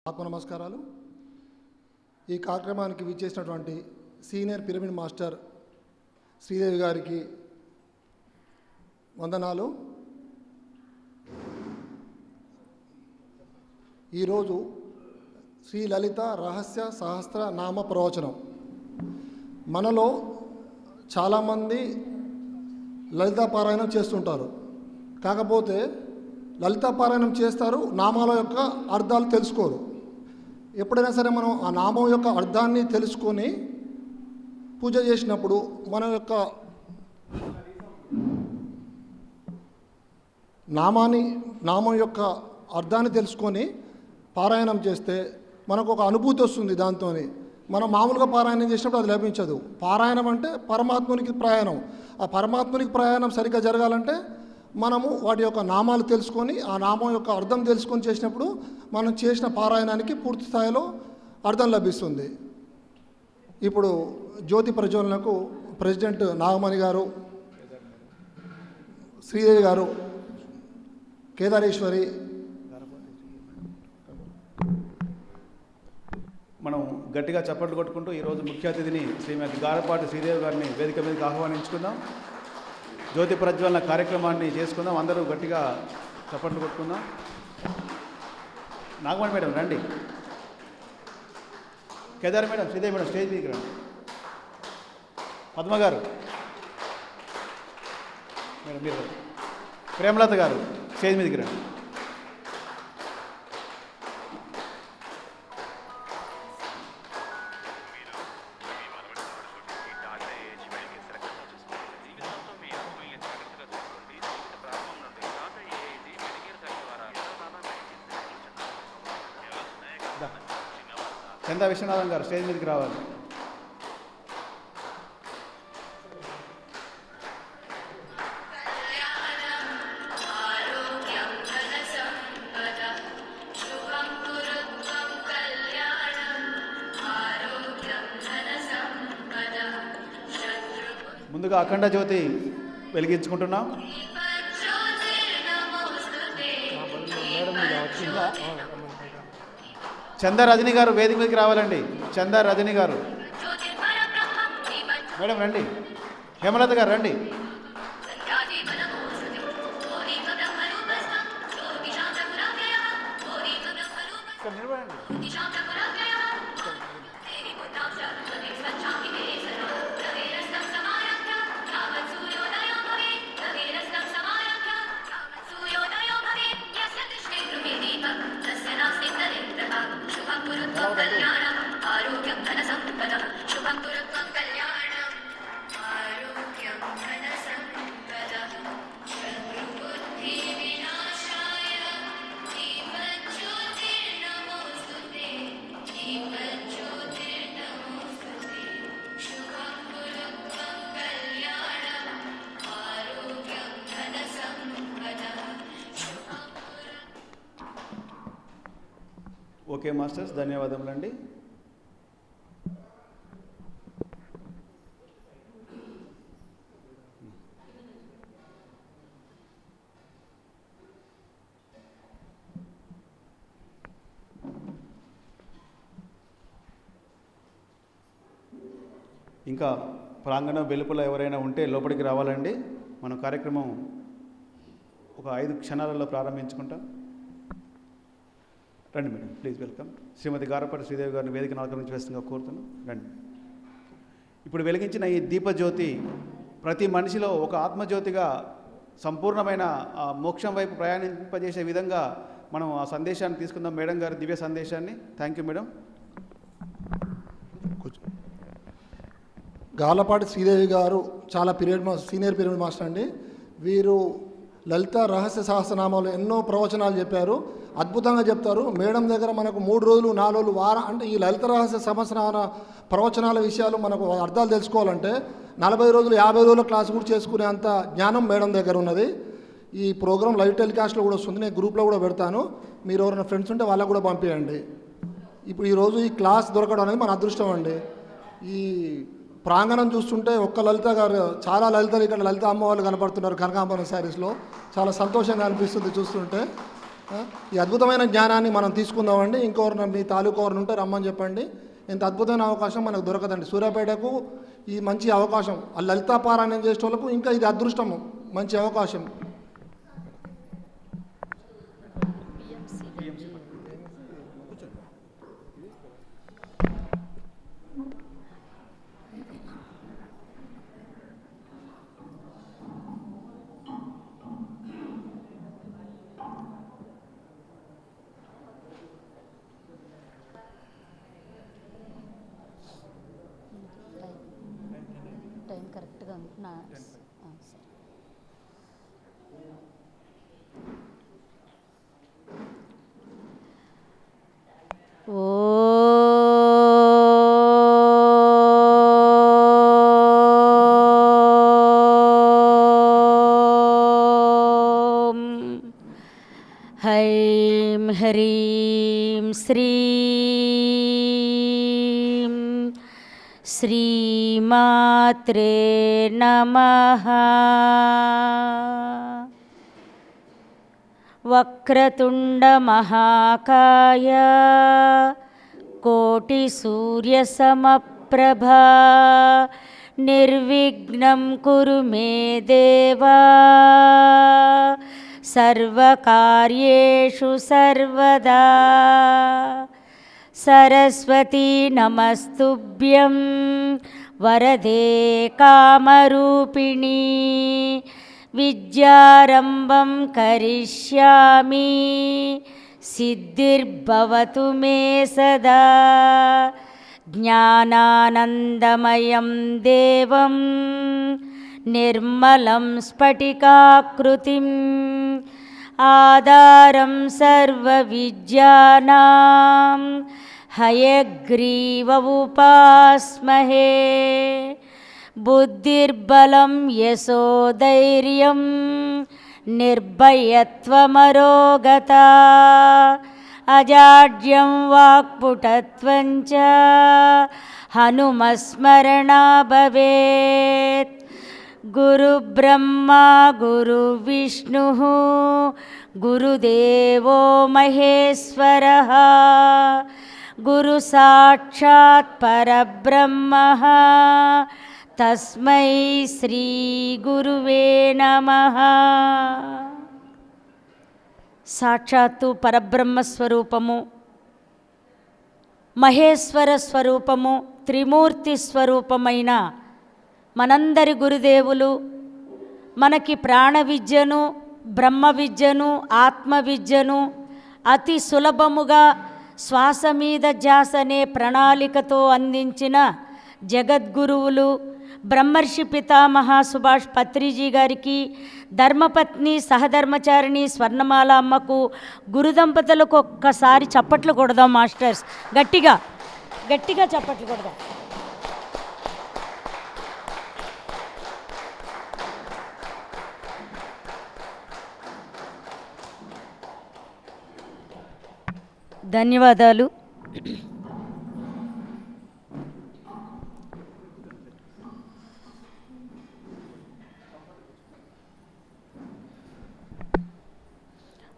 ఆత్మ నమస్కారాలు. ఈ కార్యక్రమానికి విచ్చేసినటువంటి సీనియర్ పిరమిడ్ మాస్టర్ శ్రీదేవి గారికి వందనాలు. ఈరోజు శ్రీ లలిత రహస్య సహస్ర నామ ప్రవచనం. మనలో చాలామంది లలితా పారాయణం చేస్తుంటారు. కాకపోతే లలితా పారాయణం చేస్తారు, నామాల యొక్క అర్థాలు తెలుసుకోరు. ఎప్పుడైనా సరే మనం ఆ నామం యొక్క అర్థాన్ని తెలుసుకొని పూజ చేసినప్పుడు మన యొక్క నామం యొక్క అర్థాన్ని తెలుసుకొని పారాయణం చేస్తే మనకు ఒక అనుభూతి వస్తుంది. దాంతో మనం మామూలుగా పారాయణం చేసినప్పుడు అది లభించదు. పారాయణం అంటే పరమాత్మునికి ప్రయాణం. ఆ పరమాత్మునికి ప్రయాణం సరిగ్గా జరగాలంటే మనము వాటి యొక్క నామాలు తెలుసుకొని ఆ నామం యొక్క అర్థం తెలుసుకొని చేసినప్పుడు మనం చేసిన పారాయణానికి పూర్తి స్థాయిలో అర్థం లభిస్తుంది. ఇప్పుడు జ్యోతి ప్రజ్వలనకు ప్రెసిడెంట్ నాగమణి గారు, శ్రీదేవి గారు, కేదారేశ్వరి, మనం గట్టిగా చప్పట్లు కొట్టుకుంటూ ఈరోజు ముఖ్య అతిథిని శ్రీమతి గారపాటి శ్రీదేవి గారిని వేదిక మీదకి ఆహ్వానించుకుందాం. జ్యోతి ప్రజ్వలన కార్యక్రమాన్ని చేసుకుందాం. అందరూ గట్టిగా చప్పట్లు కొట్టుకుందాం. నాగమణి మేడం రండి, Kedar madam, Sridevi madam stage మీదకి రండి, పద్మ గారు మేడం మీరు, ప్రేమలత గారు స్టేజ్ మీదకి రండి. చందా విశ్వనాథం గారు స్టేజ్ మీదకి రావాలి. ముందుగా అఖండ జ్యోతి వెలిగించుకుంటున్నాం. చందా రజని గారు వేదిక మీదకి రావాలండి. చందా రజని గారు మేడం రండి. హేమలత గారు రండి. ఓకే మాస్టర్స్, ధన్యవాదములండి. ఇంకా ప్రాంగణం వెలుపల ఎవరైనా ఉంటే లోపలికి రావాలండి. మన కార్యక్రమం ఒక 5 క్షణాలలో ప్రారంభించుకుంటాం. రండి మేడం, ప్లీజ్ వెల్కమ్. శ్రీమతి గారపాటి శ్రీదేవి గారిని వేదికను అలంకరించవలసిందిగా కోరుతున్నాం. రండి. ఇప్పుడు వెలిగించిన ఈ దీపజ్యోతి ప్రతి మనిషిలో ఒక ఆత్మజ్యోతిగా సంపూర్ణమైన మోక్షం వైపు ప్రయాణింపజేసే విధంగా మనం ఆ సందేశాన్ని తీసుకుందాం. మేడం గారి దివ్య సందేశాన్ని. Thank you madam. Galapati Sridevi garu చాలా సీనియర్ పిరమిడ్ మాస్టర్ అండి. వీరు లలిత రహస్య సహస్రనామాలు ఎన్నో ప్రవచనాలు చెప్పారు. అద్భుతంగా చెప్తారు. మేడం దగ్గర మనకు 3 రోజులు 4 రోజులు వారం అంటే ఈ లలిత రహస్య సహస్రనామ ప్రవచనాల విషయాలు మనకు అర్థాలు తెలుసుకోవాలంటే 40 రోజులు 50 రోజుల క్లాస్ కూడా చేసుకునే అంత జ్ఞానం మేడం దగ్గర ఉన్నది. ఈ ప్రోగ్రామ్ లైవ్ టెలికాస్ట్లో కూడా వస్తుంది. నేను గ్రూప్లో కూడా పెడతాను. మీరు ఎవరైనా ఫ్రెండ్స్ ఉంటే వాళ్ళకు కూడా పంపించండి. ఇప్పుడు ఈరోజు ఈ క్లాస్ దొరకడం అనేది మన అదృష్టం అండి. ఈ ప్రాంగణం చూస్తుంటే ఒక్క లలిత గారు, చాలా లలితలు ఇక్కడ లలిత అమ్మవాళ్ళు కనపడుతున్నారు కనకాంబరం శారీస్లో. చాలా సంతోషంగా అనిపిస్తుంది చూస్తుంటే. ఈ అద్భుతమైన జ్ఞానాన్ని మనం తీసుకుందామండి. ఇంకొకరు మీ తాలూకు ఎవరు ఉంటే రమ్మని చెప్పండి. ఇంత అద్భుతమైన అవకాశం మనకు దొరకదండి. సూర్యాపేటకు ఈ మంచి అవకాశం, ఆ లలితా పారాయణం చేసే వాళ్ళకు ఇంకా ఇది అదృష్టము, మంచి అవకాశం. టైం కరెక్ట్గా ఉంటున్నా. సరే. ఓం హైం హ్రీం శ్రీం శ్రీమాత్రే నమః. వక్రతుండ మహాకాయ కోటి సూర్య సమప్రభా నిర్విఘ్నం కురు మే దేవా సర్వకార్యేషు సర్వదా. సరస్వతీ నమస్తుభ్యం వరదే కామరూపిణి విద్యారంభం కరిష్యామి సిద్ధిర్భవతు మే సదా. జ్ఞానానందమయం దేవం నిర్మలం స్ఫటికాకృతిం ఆధారం సర్వవిద్యానాం హయగ్రీవ ఉపాస్మహే. బుద్ధిర్బలం యశోధైర్యం నిర్భయత్వమరోగత అజాడ్యం వాక్పుటత్వం చ హనుమస్మరణా భవేత్. గురు బ్రహ్మా గురు విష్ణు గురుదేవో మహేశ్వరః గురు సాక్షాత్ పరబ్రహ్మ తస్మై శ్రీ గురువే నమః. సాక్షాత్తు పరబ్రహ్మ స్వరూపము, మహేశ్వర స్వరూపము, త్రిమూర్తి స్వరూపమైన మనందరి గురుదేవులు మనకి ప్రాణ విద్యను, బ్రహ్మ విద్యను, ఆత్మ విద్యను అతి సులభముగా శ్వాస మీద ధ్యాస అనే ప్రణాళికతో అందించిన జగద్గురువులు బ్రహ్మర్షి పితామహ సుభాష్ పత్రిజీ గారికి, ధర్మపత్ని సహధర్మచారిణి స్వర్ణమాల అమ్మకు, గురు దంపతులకు ఒక్కసారి చప్పట్లు కొడదాం మాస్టర్స్. గట్టిగా గట్టిగా చప్పట్లు కొడదాం. ధన్యవాదాలు.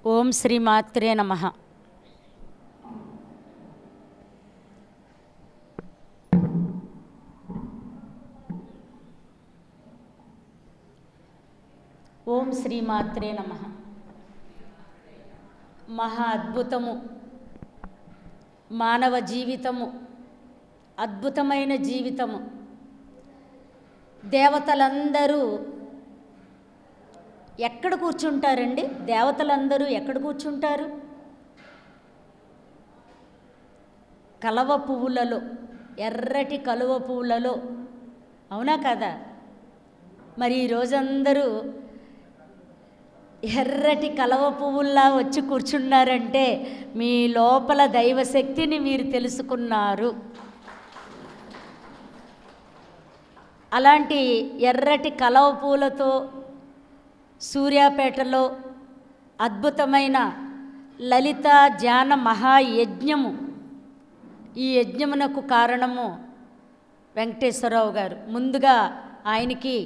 ఓం శ్రీ మాత్రే నమః. ఓం శ్రీ మాత్రే నమః. మహా అద్భుతము మానవ జీవితము, అద్భుతమైన జీవితము. దేవతలందరూ ఎక్కడ కూర్చుంటారండి? దేవతలందరూ ఎక్కడ కూర్చుంటారు? కలవ పువ్వులలో, ఎర్రటి కలువ పువ్వులలో. అవునా కదా? మరి ఈరోజందరూ ఎర్రటి కలవ పువ్వుల్లా వచ్చి కూర్చున్నారంటే మీ లోపల దైవశక్తిని మీరు తెలుసుకున్నారు. అలాంటి ఎర్రటి కలవ పువ్వులతో సూర్యాపేటలో అద్భుతమైన లలిత ధ్యాన మహాయజ్ఞము. ఈ యజ్ఞమునకు కారణము వెంకటేశ్వరరావు గారు. ముందుగా ఆయనకి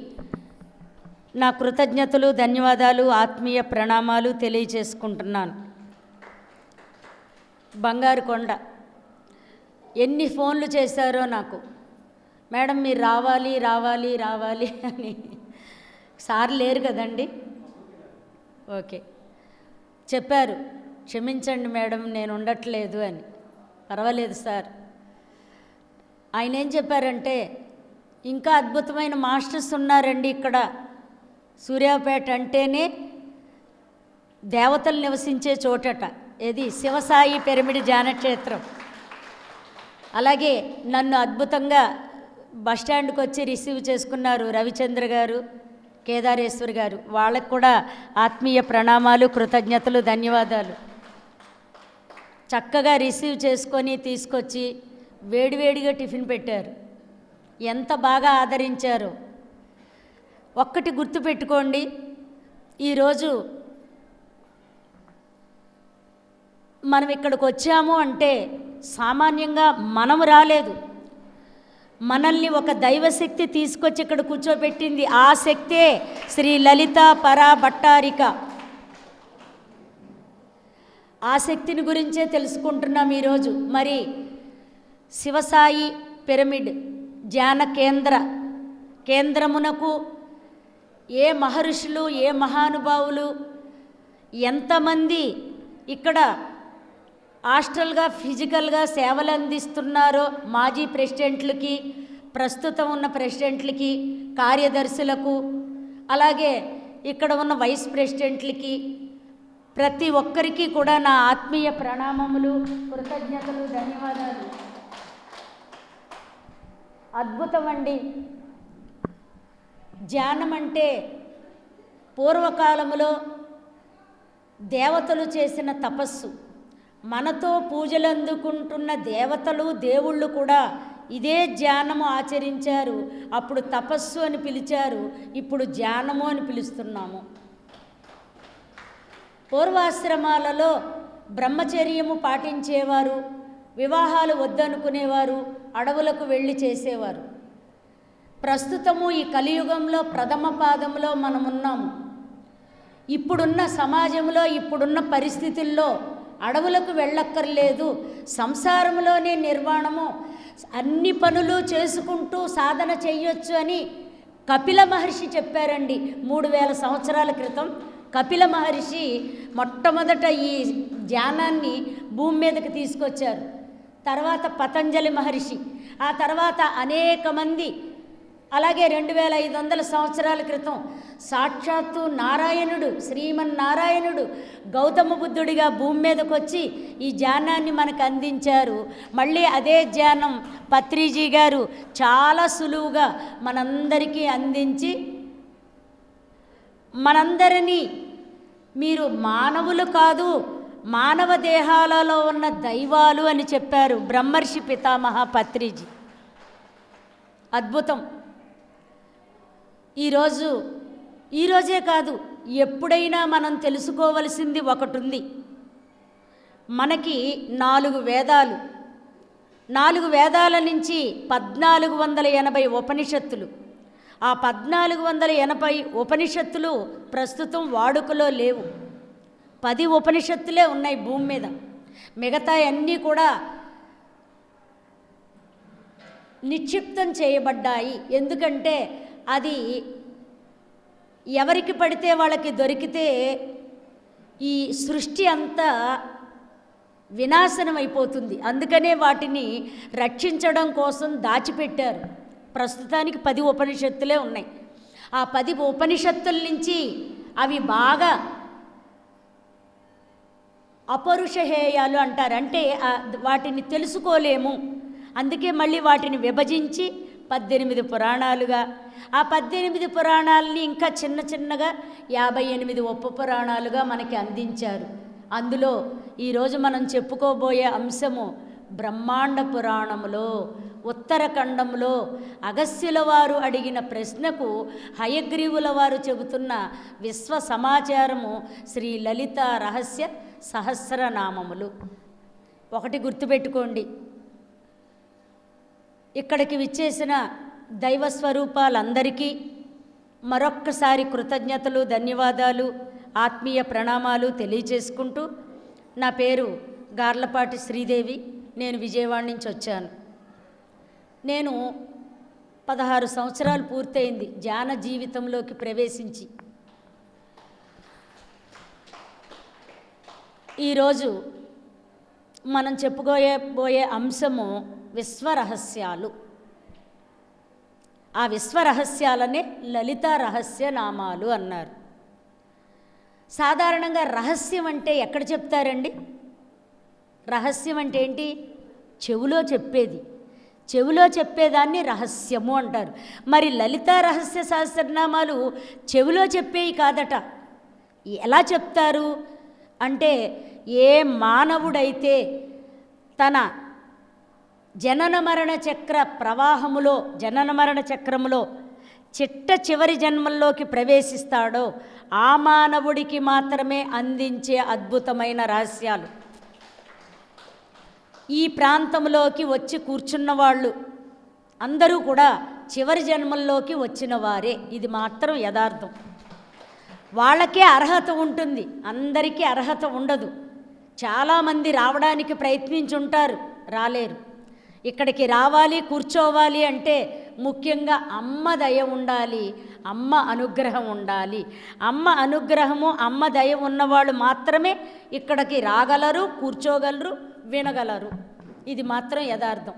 నా కృతజ్ఞతలు, ధన్యవాదాలు, ఆత్మీయ ప్రణామాలు తెలియచేసుకుంటున్నాను. బంగారు కొండ. ఎన్ని ఫోన్లు చేశారో నాకు, మేడం మీరు రావాలి రావాలి రావాలి అని. సార్ లేరు కదండి, ఓకే చెప్పారు, క్షమించండి మేడం నేను ఉండట్లేదు అని. పర్వాలేదు సార్. ఆయన ఏం చెప్పారంటే, ఇంకా అద్భుతమైన మాస్టర్స్ ఉన్నారండి ఇక్కడ, సూర్యాపేట అంటేనే దేవతలు నివసించే చోటట, ఏది శివసాయి పిరమిడ్ ధ్యానక్షేత్రం. అలాగే నన్ను అద్భుతంగా బస్టాండ్కి వచ్చి రిసీవ్ చేసుకున్నారు రవిచంద్ర గారు, కేదారేశ్వర్ గారు. వాళ్ళకు కూడా ఆత్మీయ ప్రణామాలు, కృతజ్ఞతలు, ధన్యవాదాలు. చక్కగా రిసీవ్ చేసుకొని తీసుకొచ్చి వేడివేడిగా టిఫిన్ పెట్టారు. ఎంత బాగా ఆదరించారో. ఒక్కటి గుర్తుపెట్టుకోండి, ఈరోజు మనం ఇక్కడికి వచ్చాము అంటే సామాన్యంగా మనము రాలేదు, మనల్ని ఒక దైవశక్తి తీసుకొచ్చి ఇక్కడ కూర్చోబెట్టింది. ఆ శక్తే శ్రీ లలిత పరా భట్టారిక. ఆ శక్తిని గురించే తెలుసుకుంటున్నాం ఈరోజు. మరి శివసాయి పిరమిడ్ ధ్యాన కేంద్రమునకు ఏ మహర్షులు, ఏ మహానుభావులు, ఎంతమంది ఇక్కడ హాస్టల్గా ఫిజికల్గా సేవలు అందిస్తున్నారో మాజీ ప్రెసిడెంట్లకి, ప్రస్తుతం ఉన్న ప్రెసిడెంట్లకి, కార్యదర్శులకు, అలాగే ఇక్కడ ఉన్న వైస్ ప్రెసిడెంట్లకి, ప్రతి ఒక్కరికి కూడా నా ఆత్మీయ ప్రణామములు, కృతజ్ఞతలు, ధన్యవాదాలు. అద్భుతం అండి. ధ్యానం అంటే పూర్వకాలములో దేవతలు చేసిన తపస్సు. మనతో పూజలు అందుకుంటున్న దేవతలు, దేవుళ్ళు కూడా ఇదే ధ్యానము ఆచరించారు. అప్పుడు తపస్సు అని పిలిచారు, ఇప్పుడు ధ్యానము అని పిలుస్తున్నాము. పూర్వాశ్రమాలలో బ్రహ్మచర్యము పాటించేవారు, వివాహాలు వద్దనుకునేవారు, అడవులకు వెళ్ళి చేసేవారు. ప్రస్తుతము ఈ కలియుగంలో ప్రథమ పాదంలో మనమున్నాము. ఇప్పుడున్న సమాజంలో, ఇప్పుడున్న పరిస్థితుల్లో అడవులకు వెళ్ళక్కర్లేదు, సంసారంలోనే నిర్వాణము, అన్ని పనులు చేసుకుంటూ సాధన చెయ్యొచ్చు అని కపిల మహర్షి చెప్పారండి. 3000 సంవత్సరాల క్రితం కపిల మహర్షి మొట్టమొదట ఈ ధ్యానాన్ని భూమి మీదకి తీసుకొచ్చారు. తర్వాత పతంజలి మహర్షి, ఆ తర్వాత అనేక మంది, అలాగే 2500 సంవత్సరాల క్రితం సాక్షాత్తు నారాయణుడు, శ్రీమన్నారాయణుడు గౌతమ బుద్ధుడిగా భూమి మీదకి వచ్చి ఈ ధ్యానాన్ని మనకు అందించారు. మళ్ళీ అదే ధ్యానం పత్రిజీ గారు చాలా సులువుగా మనందరికీ అందించి, మనందరినీ మీరు మానవులు కాదు, మానవ దేహాలలో ఉన్న దైవాలు అని చెప్పారు బ్రహ్మర్షి పితామహ పత్రిజీ. అద్భుతం. ఈరోజే కాదు, ఎప్పుడైనా మనం తెలుసుకోవలసింది ఒకటి ఉంది. మనకి 4 వేదాలు, 4 వేదాల నుంచి 1480 ఉపనిషత్తులు. ఆ 1480 ఉపనిషత్తులు ప్రస్తుతం వాడుకలో లేవు. 10 ఉపనిషత్తులే ఉన్నాయి భూమి మీద. మిగతా అన్నీ కూడా నిక్షిప్తం చేయబడ్డాయి. ఎందుకంటే అది ఎవరికి పడితే వాళ్ళకి దొరికితే ఈ సృష్టి అంతా వినాశనం అయిపోతుంది. అందుకనే వాటిని రక్షించడం కోసం దాచిపెట్టారు. ప్రస్తుతానికి 10 ఉపనిషత్తులే ఉన్నాయి. ఆ 10 ఉపనిషత్తుల నుంచి అవి బాగా అపరుషహేయాలు అంటారు, అంటే వాటిని తెలుసుకోలేము. అందుకే మళ్ళీ వాటిని విభజించి 18 పురాణాలుగా, ఆ 18 పురాణాలని ఇంకా చిన్న చిన్నగా 58 ఉప పురాణాలుగా మనకి అందించారు. అందులో ఈరోజు మనం చెప్పుకోబోయే అంశము బ్రహ్మాండ పురాణములో ఉత్తరఖండంలో అగస్త్యుల వారు అడిగిన ప్రశ్నకు హయగ్రీవుల వారు చెబుతున్న విశ్వ సమాచారము శ్రీ లలిత రహస్య సహస్రనామములు. ఒకటి గుర్తుపెట్టుకోండి, ఇక్కడికి విచ్చేసిన దైవస్వరూపాలందరికీ మరొక్కసారి కృతజ్ఞతలు, ధన్యవాదాలు, ఆత్మీయ ప్రణామాలు తెలియచేసుకుంటూ, నా పేరు గార్లపాటి శ్రీదేవి. నేను విజయవాడ నుంచి వచ్చాను. నేను 16 సంవత్సరాలు పూర్తయింది ధ్యాన జీవితంలోకి ప్రవేశించి. ఈరోజు మనం చెప్పుకోబోయే అంశము విశ్వరహస్యాలు. ఆ విశ్వరహస్యాలనే లలిత రహస్య నామాలు అన్నారు. సాధారణంగా రహస్యం అంటే ఎక్కడ చెప్తారండి? రహస్యం అంటే ఏంటి? చెవులో చెప్పేది. చెవులో చెప్పేదాన్ని రహస్యము అంటారు. మరి లలిత రహస్య సహస్రనామాలు చెవులో చెప్పేవి కాదట. ఎలా చెప్తారు అంటే, ఏ మానవుడైతే తన జనన మరణ చక్ర ప్రవాహములో, జనన మరణ చక్రములో చిట్ట చివరి జన్మల్లోకి ప్రవేశిస్తాడో ఆ మానవుడికి మాత్రమే అందించే అద్భుతమైన రహస్యాలు. ఈ ప్రాంతంలోకి వచ్చి కూర్చున్న వాళ్ళు అందరూ కూడా చివరి జన్మల్లోకి వచ్చిన వారే. ఇది మాత్రం యథార్థం. వాళ్ళకే అర్హత ఉంటుంది, అందరికీ అర్హత ఉండదు. చాలామంది రావడానికి ప్రయత్నించుంటారు, రాలేరు. ఇక్కడికి రావాలి, కూర్చోవాలి అంటే ముఖ్యంగా అమ్మ దయ ఉండాలి, అమ్మ అనుగ్రహం ఉండాలి. అమ్మ అనుగ్రహము, అమ్మ దయ ఉన్నవాళ్ళు మాత్రమే ఇక్కడికి రాగలరు, కూర్చోగలరు, వినగలరు. ఇది మాత్రం యథార్థం.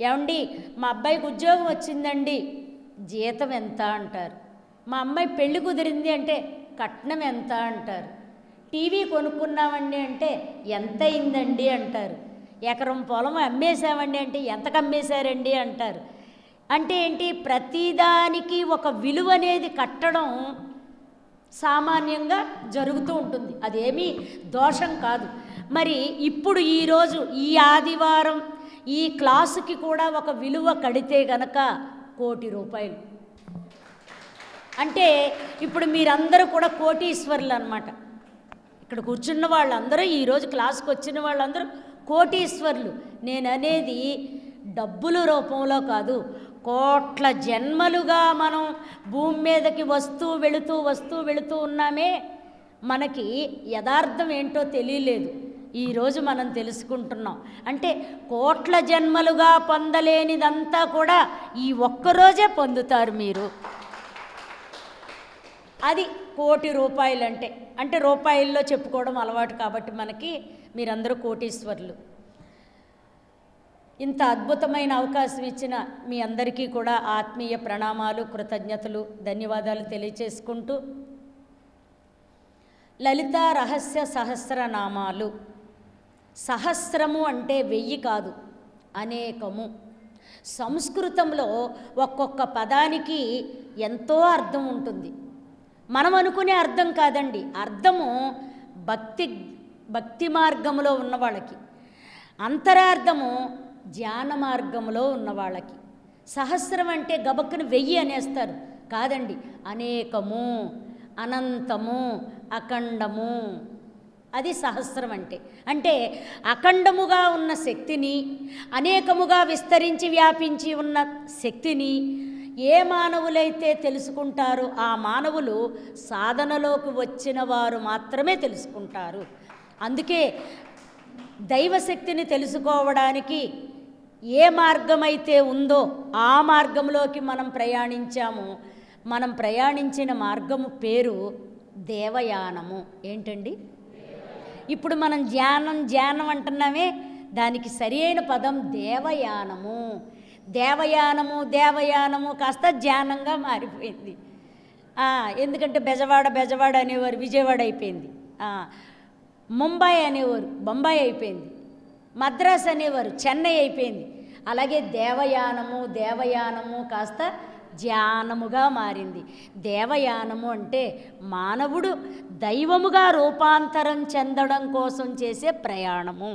ఏమండి, మా అబ్బాయికి ఉద్యోగం వచ్చిందండి, జీతం ఎంత అంటారు. మా అమ్మాయి పెళ్లి కుదిరింది అంటే కట్నం ఎంత అంటారు. టీవీ కొనుక్కున్నామండి అంటే ఎంత అయిందండి అంటారు. ఎకరం పొలం అమ్మేశామండి అంటే ఎంతకు అమ్మేశారండి అంటారు. అంటే ఏంటి? ప్రతిదానికి ఒక విలువ అనేది కట్టడం సామాన్యంగా జరుగుతూ ఉంటుంది. అదేమీ దోషం కాదు. మరి ఇప్పుడు ఈరోజు ఈ ఆదివారం ఈ క్లాసుకి కూడా ఒక విలువ కడితే గనక ₹1,00,00,000. అంటే ఇప్పుడు మీరందరూ కూడా కోటీశ్వరులు అన్నమాట. ఇక్కడ కూర్చున్న వాళ్ళందరూ, ఈరోజు క్లాస్కి వచ్చిన వాళ్ళందరూ కోటీశ్వరులు. నేను అనేది డబ్బుల రూపంలో కాదు, కోట్ల జన్మలుగా మనం భూమి మీదకి వస్తూ వెళుతూ ఉన్నామే. మనకి యథార్థం ఏంటో తెలియలేదు, ఈరోజు మనం తెలుసుకుంటున్నాం. అంటే కోట్ల జన్మలుగా పొందలేనిదంతా కూడా ఈ ఒక్కరోజే పొందుతారు మీరు. అది ₹1,00,00,000 అంటే రూపాయల్లో చెప్పుకోవడం అలవాటు కాబట్టి మనకి మీరందరూ కోటీశ్వరులు. ఇంత అద్భుతమైన అవకాశం ఇచ్చిన మీ అందరికీ కూడా ఆత్మీయ ప్రణామాలు, కృతజ్ఞతలు, ధన్యవాదాలు తెలియచేసుకుంటూ, లలిత రహస్య సహస్రనామాలు. సహస్రము అంటే 1000 కాదు, అనేకము. సంస్కృతంలో ఒక్కొక్క పదానికి ఎంతో అర్థం ఉంటుంది. మనం అనుకునే అర్థం కాదండి. అర్థము భక్తి మార్గంలో ఉన్న వాళ్ళకి, అంతరార్థము ధ్యాన మార్గంలో ఉన్న వాళ్ళకి. సహస్రం అంటే గబక్కున 1000 అనేస్తారు. కాదండి, అనేకము, అనంతము, అఖండము. అది సహస్రం అంటే అఖండముగా ఉన్న శక్తిని, అనేకముగా విస్తరించి వ్యాపించి ఉన్న శక్తిని ఏ మానవులైతే తెలుసుకుంటారో ఆ మానవులు సాధనలోకి వచ్చిన వారు మాత్రమే తెలుసుకుంటారు. అందుకే దైవశక్తిని తెలుసుకోవడానికి ఏ మార్గమైతే ఉందో ఆ మార్గంలోకి మనం ప్రయాణించాము. మనం ప్రయాణించిన మార్గము పేరు దేవయానము. ఏంటండి? ఇప్పుడు మనం ధ్యానం అంటున్నామే, దానికి సరైన పదం దేవయానము. దేవయానము కాస్త ధ్యానంగా మారిపోయింది. ఎందుకంటే బెజవాడ అనేవారు కాజీవాడ అయిపోయింది, ముంబై అనేవారు బొంబాయి అయిపోయింది, మద్రాస్ అనేవారు చెన్నై అయిపోయింది. అలాగే దేవయానము కాస్త ధ్యానముగా మారింది. దేవయానము అంటే మానవుడు దైవముగా రూపాంతరం చెందడం కోసం చేసే ప్రయాణము.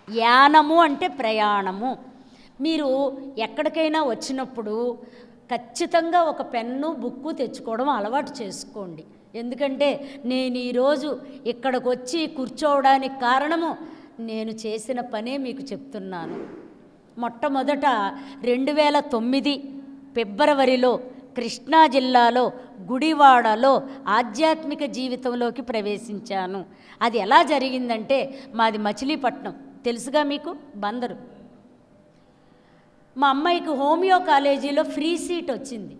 యానము అంటే ప్రయాణము. మీరు ఎక్కడికైనా వచ్చినప్పుడు ఖచ్చితంగా ఒక పెన్ను, బుక్కు తెచ్చుకోవడం అలవాటు చేసుకోండి. ఎందుకంటే నేను ఈరోజు ఇక్కడికి వచ్చి కూర్చోవడానికి కారణము నేను చేసిన పనే మీకు చెప్తున్నాను. మొట్టమొదట 2009 ఫిబ్రవరిలో కృష్ణా జిల్లాలో గుడివాడలో ఆధ్యాత్మిక జీవితంలోకి ప్రవేశించాను. అది ఎలా జరిగిందంటే, మాది మచిలీపట్నం తెలుసుగా మీకు, బందరు. మా అమ్మాయికి హోమియో కాలేజీలో ఫ్రీ సీట్ వచ్చింది.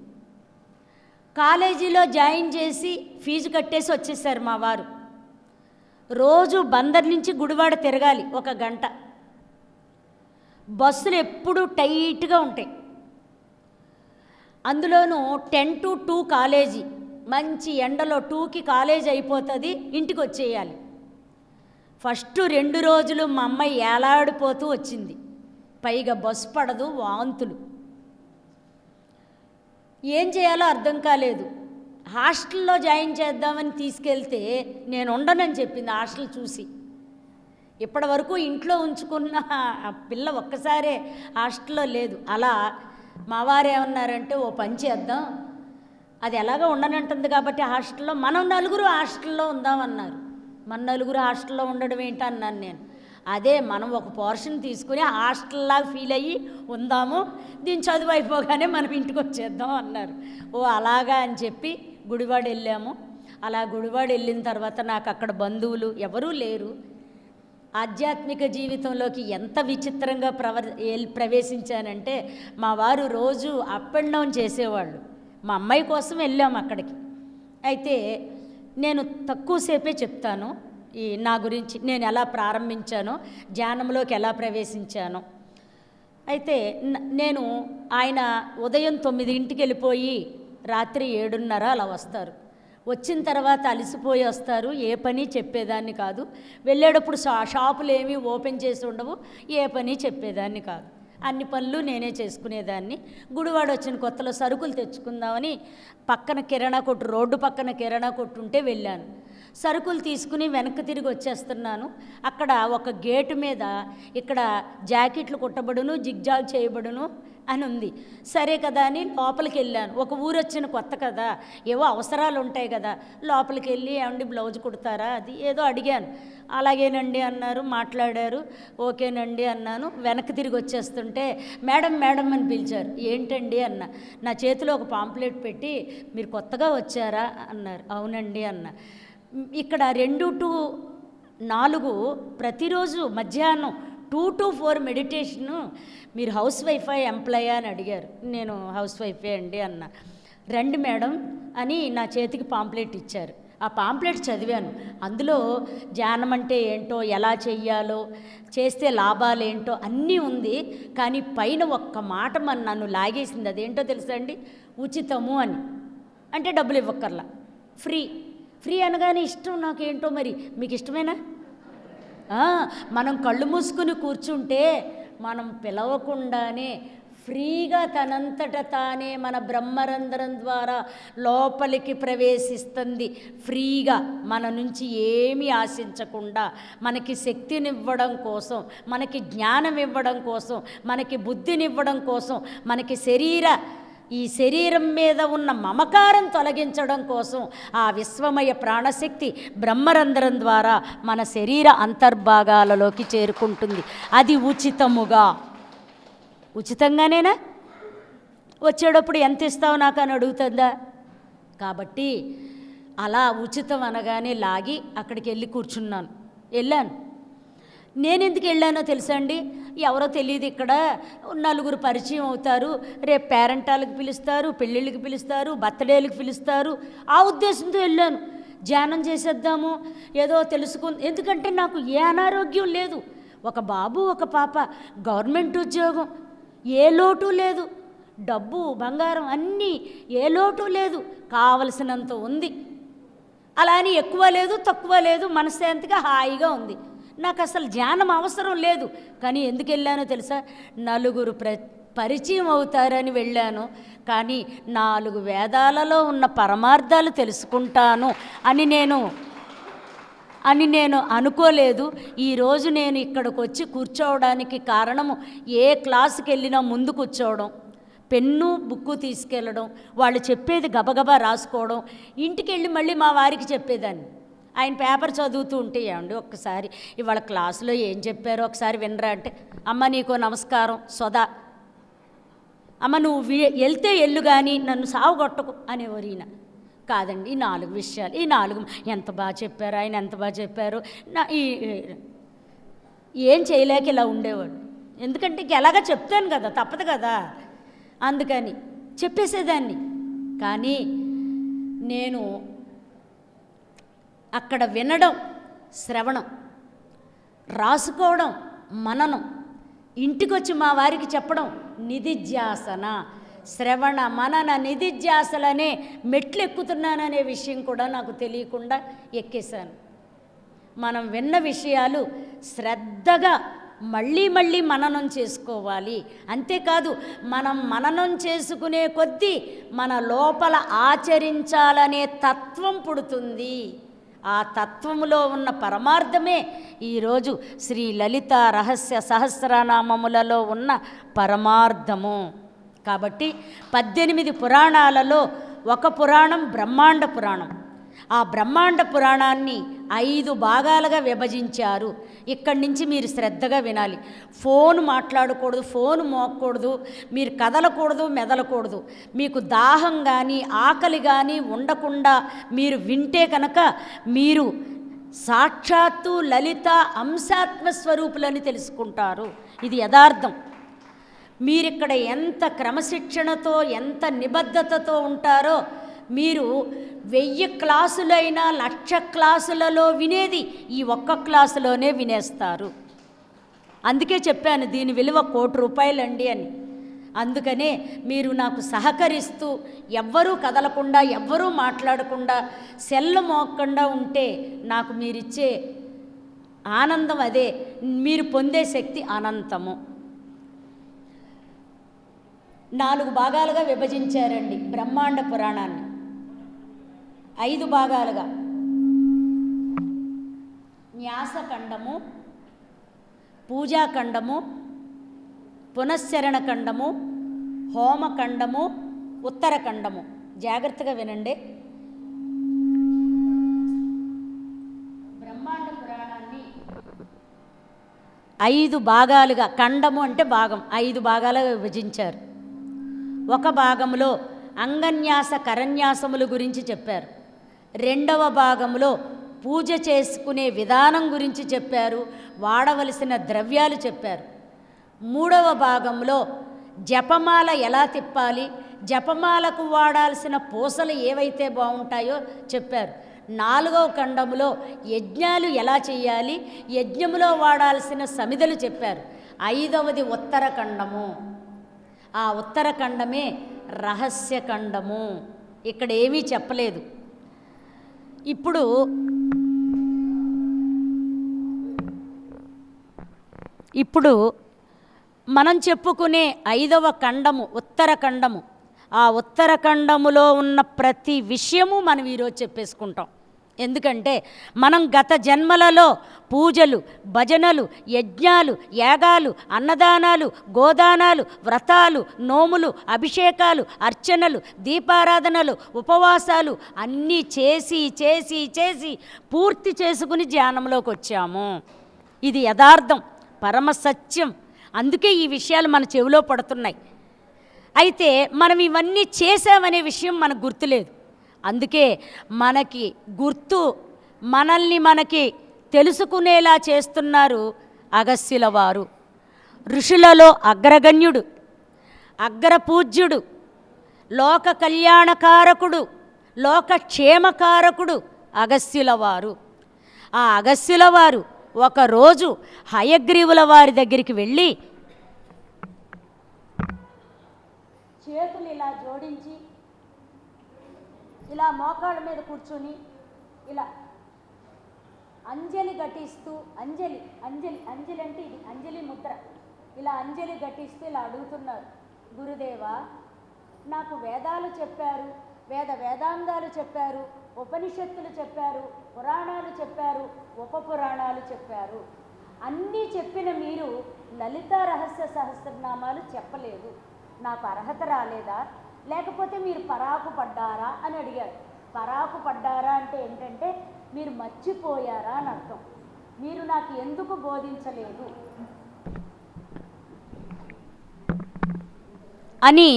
కాలేజీలో జాయిన్ చేసి ఫీజు కట్టేసి వచ్చేసారు మా వారు. రోజు బందర్ నుంచి గుడివాడ తిరగాలి 1 గంట. బస్సులు ఎప్పుడూ టైట్గా ఉంటాయి. అందులోనూ 10 to 2 కాలేజీ. మంచి ఎండలో 2కి కాలేజీ అయిపోతుంది, ఇంటికి వచ్చేయాలి. ఫస్ట్ 2 రోజులు మా అమ్మాయి ఏలాడిపోతూ వచ్చింది. పైగా బస్సు పడదు, వాంతులు. ఏం చేయాలో అర్థం కాలేదు. హాస్టల్లో జాయిన్ చేద్దామని తీసుకెళ్తే నేను ఉండనని చెప్పింది. హాస్టల్ చూసి ఇప్పటి వరకు ఇంట్లో ఉంచుకున్న ఆ పిల్ల ఒక్కసారే హాస్టల్లో లేదు. అలా మా వారు ఏమన్నారంటే, ఓ పని చేద్దాం, అది ఎలాగో ఉండనంటుంది కాబట్టి హాస్టల్లో మనం 4 హాస్టల్లో ఉందామన్నారు. మన 4 హాస్టల్లో ఉండడం ఏంటన్నాను నేను. అదే మనం ఒక పోర్షన్ తీసుకుని హాస్టల్లాగా ఫీల్ అయ్యి ఉందాము, దీని చదువు అయిపోగానే మనం ఇంటికి వచ్చేద్దాం అన్నారు. ఓ అలాగా అని చెప్పి గుడివాడ వెళ్ళాము. అలా గుడివాడ వెళ్ళిన తర్వాత నాకు అక్కడ బంధువులు ఎవరూ లేరు. ఆధ్యాత్మిక జీవితంలోకి ఎంత విచిత్రంగా ప్రవేశించానంటే, మా వారు రోజు అప్ అండ్ డౌన్ చేసేవాళ్ళు. మా అమ్మాయి కోసం వెళ్ళాము అక్కడికి. అయితే నేను తక్కువసేపే చెప్తాను ఈ నా గురించి, నేను ఎలా ప్రారంభించానో, ధ్యానంలోకి ఎలా ప్రవేశించానో. అయితే నేను ఆయన ఉదయం 9ంటికి వెళ్ళిపోయి రాత్రి 7:30 అలా వస్తారు. వచ్చిన తర్వాత అలసిపోయి వస్తారు. ఏ పని చెప్పేదాన్ని కాదు. వెళ్ళేటప్పుడు షాపులు ఏమీ ఓపెన్ చేసి ఉండవు, ఏ పని చెప్పేదాన్ని కాదు. అన్ని పనులు నేనే చేసుకునేదాన్ని. గుడివాడ వచ్చిన కొత్తలో సరుకులు తెచ్చుకుందామని పక్కన కిరాణా కొట్టు, రోడ్డు పక్కన కిరాణా కొట్టు ఉంటే వెళ్ళాను. సరుకులు తీసుకుని వెనక్కి తిరిగి వచ్చేస్తున్నాను. అక్కడ ఒక గేటు మీద ఇక్కడ జాకెట్లు కుట్టబడును, జిగ్జాగ్ చేయబడును అని ఉంది. సరే కదా అని లోపలికి వెళ్ళాను. ఒక ఊరు వచ్చిన కొత్త కదా, ఏవో అవసరాలు ఉంటాయి కదా. లోపలికి వెళ్ళి ఏమండి బ్లౌజ్ కుడతారా అది ఏదో అడిగాను. అలాగేనండి అన్నారు, మాట్లాడారు. ఓకేనండి అన్నాను. వెనక్కి తిరిగి వచ్చేస్తుంటే మేడం మేడం అని పిలిచారు. ఏంటండి అన్న. నా చేతిలో ఒక పాంప్లెట్ పెట్టి, మీరు కొత్తగా వచ్చారా అన్నారు. అవునండి అన్న. ఇక్కడ 2 to 4 ప్రతిరోజు మధ్యాహ్నం 2 to 4 మెడిటేషను. మీరు హౌస్ వైఫా ఎంప్లాయా అని అడిగారు. నేను హౌస్ వైఫే అండి అన్న. రండి మేడం అని నా చేతికి పాంప్లెట్ ఇచ్చారు. ఆ పాంప్లెట్ చదివాను. అందులో ధ్యానం అంటే ఏంటో, ఎలా చెయ్యాలో, చేస్తే లాభాలు ఏంటో అన్నీ ఉంది. కానీ పైన ఒక్క మాట నన్ను లాగేసింది. అదేంటో తెలుసా అండి, ఉచితము అని. అంటే డబ్బులు ఇవ్వక్కర్లా, ఫ్రీ. ఫ్రీ అనగానే ఇష్టం నాకేంటో. మరి మీకు ఇష్టమేనా? మనం కళ్ళు మూసుకుని కూర్చుంటే మనం పిలవకుండానే ఫ్రీగా తనంతట తానే మన బ్రహ్మరంధ్రం ద్వారా లోపలికి ప్రవేశిస్తుంది. ఫ్రీగా మన నుంచి ఏమీ ఆశించకుండా, మనకి శక్తినివ్వడం కోసం, మనకి జ్ఞానం ఇవ్వడం కోసం, మనకి బుద్ధినివ్వడం కోసం, మనకి ఈ శరీరం మీద ఉన్న మమకారం తొలగించడం కోసం ఆ విశ్వమయ ప్రాణశక్తి బ్రహ్మరంధ్రం ద్వారా మన శరీర అంతర్భాగాలలోకి చేరుకుంటుంది. అది ఉచితంగానేనా? వచ్చేటప్పుడు ఎంత ఇస్తావు నాకు అని అడుగుతుందా? కాబట్టి అలా ఉచితం అనగానే లాగి అక్కడికి వెళ్ళి కూర్చున్నాను. నేను ఎందుకు వెళ్ళానో తెలుసా అండి? ఎవరో తెలియదు, ఇక్కడ 4 పరిచయం అవుతారు, రేపు పేరెంటాలకు పిలుస్తారు, పెళ్ళిళ్ళకి పిలుస్తారు, బర్త్డేలకు పిలుస్తారు. ఆ ఉద్దేశంతో వెళ్ళాను. ధ్యానం చేసేద్దాము, ఏదో ఎందుకంటే నాకు ఏ అనారోగ్యం లేదు. ఒక బాబు, ఒక పాప, గవర్నమెంట్ ఉద్యోగం, ఏ లోటు లేదు. డబ్బు, బంగారం అన్నీ ఏ లోటు లేదు. కావలసినంత ఉంది. అలా అని ఎక్కువ లేదు, తక్కువ లేదు. మనశ్శాంతిగా హాయిగా ఉంది. నాకు అసలు ధ్యానం అవసరం లేదు. కానీ ఎందుకు వెళ్ళానో తెలుసా? 4 పరిచయం అవుతారని వెళ్ళాను. కానీ 4 వేదాలలో ఉన్న పరమార్థాలు తెలుసుకుంటాను అని నేను అనుకోలేదు. ఈరోజు నేను ఇక్కడికి వచ్చి కూర్చోవడానికి కారణము, ఏ క్లాసుకి వెళ్ళినా ముందు కూర్చోవడం, పెన్ను బుక్కు తీసుకెళ్ళడం, వాళ్ళు చెప్పేది గబగబా రాసుకోవడం, ఇంటికి వెళ్ళి మళ్ళీ మా వారికి చెప్పేదాన్ని. ఆయన పేపర్ చదువుతూ ఉంటే, ఏమండి ఒక్కసారి ఇవాళ క్లాసులో ఏం చెప్పారో ఒకసారి వినరా అంటే, అమ్మ నీకో నమస్కారం సోదా, అమ్మ నువ్వు వెళ్తే ఎల్లు కానీ నన్ను సావుగొట్టకు అనేవారు ఈయన. కాదండి, ఈ 4 విషయాలు, ఈ 4 ఎంత బాగా చెప్పారు ఆయన, ఎంత బాగా చెప్పారు. ఏం చేయలేక ఇలా ఉండేవాడు. ఎందుకంటే ఇంక ఎలాగ చెప్తాను కదా, తప్పదు కదా, అందుకని చెప్పేసేదాన్ని. కానీ నేను అక్కడ వినడం, శ్రవణం, రాసుకోవడం, మననం, ఇంటికొచ్చి మా వారికి చెప్పడం, నిధిధ్యాసన, శ్రవణ మనన నిధిధ్యాసలనే మెట్లు ఎక్కుతున్నాననే విషయం కూడా నాకు తెలియకుండా ఎక్కేశాను. మనం విన్న విషయాలు శ్రద్ధగా మళ్ళీ మళ్ళీ మననం చేసుకోవాలి. అంతేకాదు మనం మననం చేసుకునే కొద్దీ మన లోపల ఆచరించాలనే తత్వం పుడుతుంది. ఆ తత్వములో ఉన్న పరమార్థమే ఈరోజు శ్రీ లలిత రహస్య సహస్రనామములలో ఉన్న పరమార్థము. కాబట్టి 18 పురాణాలలో ఒక పురాణం బ్రహ్మాండ పురాణం. ఆ బ్రహ్మాండ పురాణాన్ని 5 భాగాలుగా విభజించారు. ఇక్కడి నుంచి మీరు శ్రద్ధగా వినాలి. ఫోన్ మాట్లాడకూడదు, ఫోన్ మోగకూడదు, మీరు కదలకూడదు, మెదలకూడదు. మీకు దాహం కానీ ఆకలి కానీ ఉండకుండా మీరు వింటే కనుక మీరు సాక్షాత్తు లలిత అంశాత్మస్వరూపులని తెలుసుకుంటారు. ఇది యథార్థం. మీరిక్కడ ఎంత క్రమశిక్షణతో ఎంత నిబద్ధతతో ఉంటారో మీరు 1000 క్లాసులైనా 1,00,000 క్లాసులలో వినేది ఈ ఒక్క క్లాసులోనే వినేస్తారు. అందుకే చెప్పాను దీని విలువ ₹1,00,00,000 అని. అందుకనే మీరు నాకు సహకరిస్తూ ఎవ్వరూ కదలకుండా ఎవ్వరూ మాట్లాడకుండా సెల్లు మోగకుండా ఉంటే నాకు మీరిచ్చే ఆనందం అదే, మీరు పొందే శక్తి అనంతము. 4 భాగాలుగా విభజించారండి బ్రహ్మాండ పురాణాన్ని. 5 భాగాలుగా: న్యాసఖండము, పూజాఖండము, పునశ్చరణఖండము, హోమఖండము, ఉత్తరఖండము. జాగ్రత్తగా వినండి. బ్రహ్మాండ పురాణాన్ని 5 భాగాలుగా, ఖండము అంటే భాగం, 5 భాగాలుగా విభజించారు. ఒక భాగంలో అంగన్యాస కరన్యాసముల గురించి చెప్పారు. 2వ భాగంలో పూజ చేసుకునే విధానం గురించి చెప్పారు, వాడవలసిన ద్రవ్యాలు చెప్పారు. 3వ భాగంలో జపమాల ఎలా తిప్పాలి, జపమాలకు వాడాల్సిన పూసలు ఏవైతే బాగుంటాయో చెప్పారు. 4వ ఖండములో యజ్ఞాలు ఎలా చేయాలి, యజ్ఞములో వాడాల్సిన సమిధలు చెప్పారు. 5వది ఉత్తరఖండము. ఆ ఉత్తరఖండమే రహస్యఖండము. ఇక్కడ ఏమీ చెప్పలేదు. ఇప్పుడు మనం చెప్పుకునే 5వ ఖండము ఉత్తరఖండము. ఆ ఉత్తరఖండములో ఉన్న ప్రతి విషయము మనం ఈరోజు చెప్పేసుకుంటాం. ఎందుకంటే మనం గత జన్మలలో పూజలు, భజనలు, యజ్ఞాలు, యాగాలు, అన్నదానాలు, గోదానాలు, వ్రతాలు, నోములు, అభిషేకాలు, అర్చనలు, దీపారాధనలు, ఉపవాసాలు అన్నీ చేసి చేసి చేసి పూర్తి చేసుకుని ధ్యానంలోకి వచ్చాము. ఇది యథార్థం, పరమసత్యం. అందుకే ఈ విషయాలు మన చెవిలో పడుతున్నాయి. అయితే మనం ఇవన్నీ చేసామనే విషయం మనకు గుర్తులేదు. అందుకే మనకి గుర్తు, మనకి తెలుసుకునేలా చేస్తున్నారు అగస్త్యుల వారు. ఋషులలో అగ్రగణ్యుడు, అగ్రపూజ్యుడు, లోక కళ్యాణకారకుడు, లోకక్షేమకారకుడు అగస్త్యుల వారు. ఆ అగస్త్యుల వారు ఒకరోజు హయగ్రీవుల వారి దగ్గరికి వెళ్ళి చేతులు ఇలా జోడించి ఇలా మోకాళ్ళ మీద కూర్చొని ఇలా అంజలి ఘటిస్తూ, అంజలి అంజలి అంజలి అంటే ఇది అంజలి ముద్ర, ఇలా అంజలి ఘటిస్తూ ఇలా అడుగుతున్నారు, గురుదేవా నాకు వేదాలు చెప్పారు, వేదాంగాలు చెప్పారు, ఉపనిషత్తులు చెప్పారు, పురాణాలు చెప్పారు, ఉపపురాణాలు చెప్పారు. అన్నీ చెప్పిన మీరు లలిత రహస్య సహస్రనామాలు చెప్పలేదు. నాకు అర్హత రాలేదా, లేకపోతే మీరు పరాకు పడ్డారా అని అడిగారు. పరాకు పడ్డారా అంటే ఏంటంటే మీరు మర్చిపోయారా అని అర్థం. మీరు నాకు ఎందుకు బోధించలేదు? అని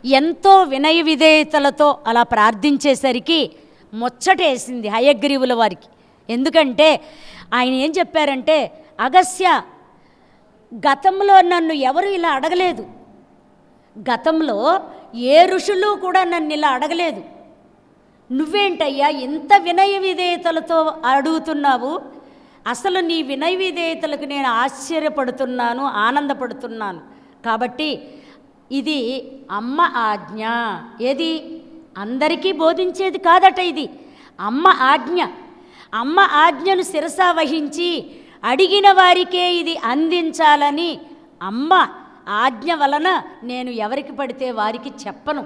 ఎంతో వినయ విధేయతలతో అలా ప్రార్థించేసరికి ముచ్చటేసింది హయగ్రీవుల వారికి. ఎందుకంటే ఆయన ఏం చెప్పారంటే, అగస్త్య, గతంలో నన్ను ఎవరు ఇలా అడగలేదు, గతంలో ఏ ఋషులు కూడా నన్ను ఇలా అడగలేదు. నువ్వేంటయ్యా ఇంత వినయ విధేయతలతో అడుగుతున్నావు? అసలు నీ వినయ విధేయతలకు నేను ఆశ్చర్యపడుతున్నాను, ఆనందపడుతున్నాను. కాబట్టి ఇది అమ్మ ఆజ్ఞ. ఏది? అందరికీ బోధించేది కాదట ఇది, అమ్మ ఆజ్ఞ. అమ్మ ఆజ్ఞను శిరసా వహించి అడిగిన వారికే ఇది అందించాలని అమ్మ ఆజ్ఞ వలన నేను ఎవరికి పడితే వారికి చెప్పను.